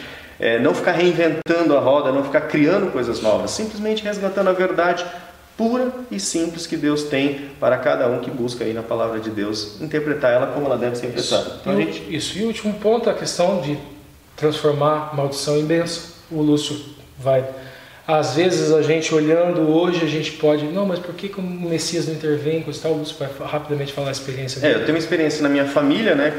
não ficar reinventando a roda, não ficar criando coisas novas, simplesmente resgatando a verdade pura e simples que Deus tem para cada um que busca aí na palavra de Deus interpretar ela como ela deve ser interpretada. Então, E o último ponto, a questão de transformar maldição em bênção. O Lúcio vai... Às vezes a gente olhando hoje, a gente pode... Não, mas por que o Messias não intervém? O Lúcio vai rapidamente falar a experiência dele. Eu tenho uma experiência na minha família, né?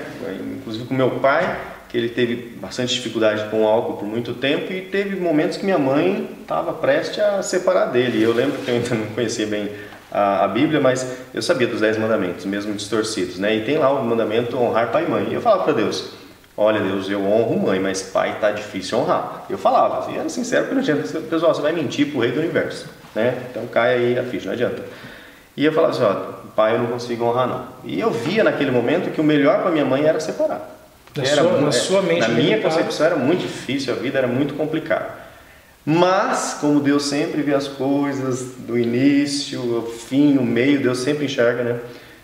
Inclusive com meu pai, que ele teve bastante dificuldade com o álcool por muito tempo, e teve momentos que minha mãe estava prestes a separar dele. Eu lembro que eu ainda não conhecia bem a Bíblia, mas eu sabia dos 10 mandamentos, mesmo distorcidos, né? E tem lá o mandamento honrar pai e mãe. E eu falava para Deus: olha, Deus, eu honro mãe, mas pai tá difícil honrar. Eu falava, e era sincero, porque não adianta. Pessoal, você vai mentir pro rei do universo, né? Então cai aí a ficha, não adianta. E eu falava assim: pai, eu não consigo honrar não. E eu via naquele momento que o melhor para minha mãe era separar. Na minha concepção era muito difícil, a vida era muito complicada. Mas, como Deus sempre vê as coisas, do início, o fim, o meio, Deus sempre enxerga, né?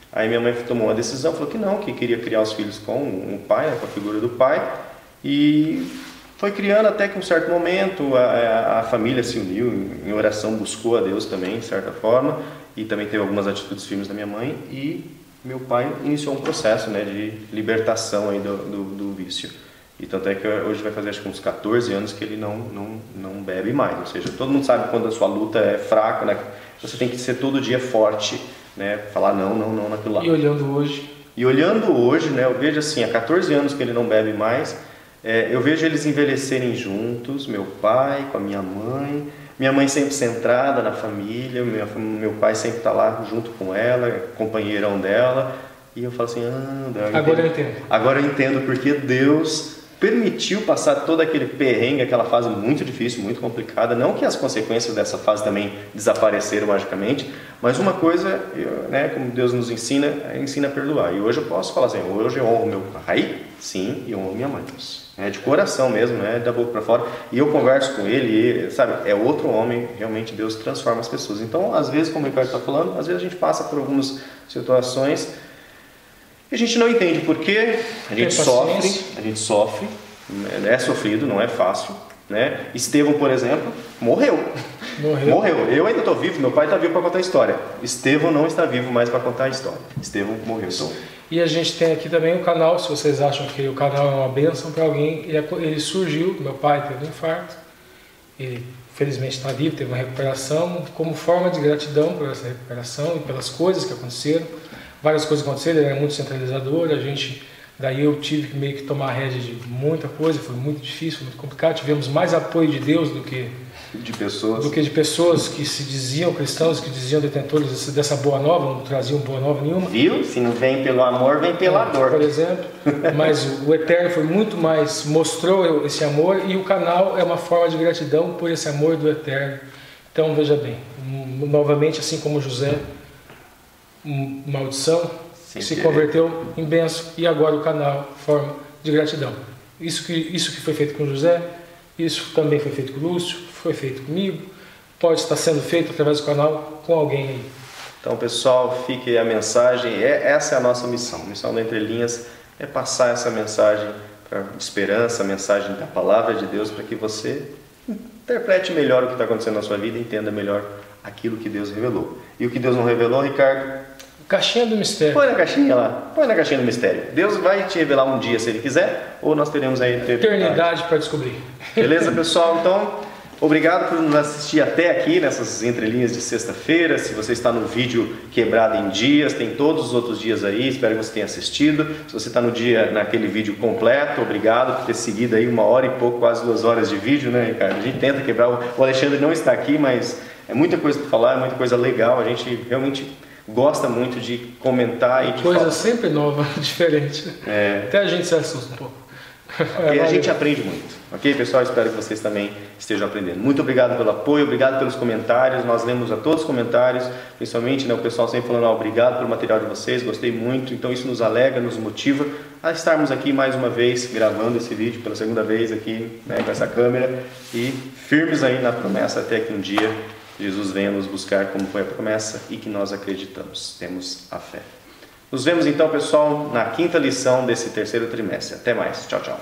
Aí minha mãe tomou uma decisão, falou que não, que queria criar os filhos com o pai, né, com a figura do pai. E foi criando até que um certo momento a família se uniu, em oração buscou a Deus também, de certa forma. E também teve algumas atitudes firmes da minha mãe, e meu pai iniciou um processo, né, de libertação aí do vício. E tanto é que hoje vai fazer acho que uns 14 anos que ele não bebe mais. Ou seja, todo mundo sabe quando a sua luta é fraca, né? Você tem que ser todo dia forte, né? Falar não naquilo lá. E olhando hoje, E olhando hoje, né, eu vejo assim, há 14 anos que ele não bebe mais, eu vejo eles envelhecerem juntos, meu pai com a minha mãe sempre centrada na família, meu pai sempre está lá junto com ela, companheirão dela, e eu falo assim, agora eu entendo. Agora eu entendo porque Deus permitiu passar todo aquele perrengue, aquela fase muito difícil, muito complicada. Não que as consequências dessa fase também desapareceram magicamente, mas uma coisa, né, como Deus nos ensina a perdoar. E hoje eu posso falar assim, hoje eu honro meu pai, sim, e honro minha mãe. É de coração mesmo, né, da boca para fora. E eu converso com ele, sabe, é outro homem, realmente Deus transforma as pessoas. Então, às vezes, como o Ricardo está falando, às vezes a gente passa por algumas situações e a gente não entende por quê, a gente sofre, é sofrido, não é fácil, né? Estevão, por exemplo, morreu. Eu ainda estou vivo, meu pai está vivo para contar a história. Estevão não está vivo mais para contar a história. Estevão morreu. Então. E a gente tem aqui também o canal, se vocês acham que o canal é uma bênção para alguém, ele surgiu, meu pai teve um infarto, ele felizmente está vivo, teve uma recuperação, como forma de gratidão por essa recuperação e pelas coisas que aconteceram. Várias coisas aconteceram, ele era muito centralizador, daí eu tive que meio que tomar a rédea de muita coisa, foi muito difícil, muito complicado, tivemos mais apoio de Deus do que de pessoas que se diziam cristãos, que diziam detentores dessa boa nova, não traziam boa nova nenhuma. Viu? Se não vem pelo amor, vem pela dor. Por exemplo, mas o Eterno foi muito mais, mostrou esse amor, e o canal é uma forma de gratidão por esse amor do Eterno. Então veja bem, novamente, assim como José, maldição, se converteu em bênção, e agora o canal, forma de gratidão. Isso que foi feito com José, isso também foi feito com o Lúcio, foi feito comigo, pode estar sendo feito através do canal com alguém aí. Então, pessoal, fique aí a mensagem, essa é a nossa missão. A missão do Entre Linhas é passar essa mensagem de esperança, a mensagem da palavra de Deus, para que você interprete melhor o que está acontecendo na sua vida e entenda melhor aquilo que Deus revelou. E o que Deus não revelou, Ricardo? Caixinha do mistério. Põe na caixinha lá, põe na caixinha do mistério. Deus vai te revelar um dia se Ele quiser, ou nós teremos aí eternidade para descobrir. Beleza, pessoal? Então, obrigado por nos assistir até aqui nessas entrelinhas de sexta-feira. Se você está no vídeo quebrado em dias, tem todos os outros dias aí, espero que você tenha assistido. Se você está naquele vídeo completo, obrigado por ter seguido aí 1 hora e pouco, quase 2 horas de vídeo, né, Ricardo? A gente tenta quebrar, o Alexandre não está aqui, mas é muita coisa para falar, é muita coisa legal, a gente realmente gosta muito de comentar e de coisa falar. Sempre nova, diferente. Até a gente se assusta um pouco. E a gente aprende muito. Ok, pessoal? Espero que vocês também estejam aprendendo. Muito obrigado pelo apoio, obrigado pelos comentários. Nós lemos a todos os comentários, principalmente, né, o pessoal sempre falando obrigado pelo material de vocês, gostei muito. Então isso nos alegra, nos motiva a estarmos aqui mais uma vez gravando esse vídeo pela segunda vez aqui, né, com essa câmera, e firmes aí na promessa até que um dia Jesus venha nos buscar como foi a promessa e que nós acreditamos, temos a fé. Nos vemos então, pessoal, na 5ª lição desse 3º trimestre. Até mais. Tchau, tchau.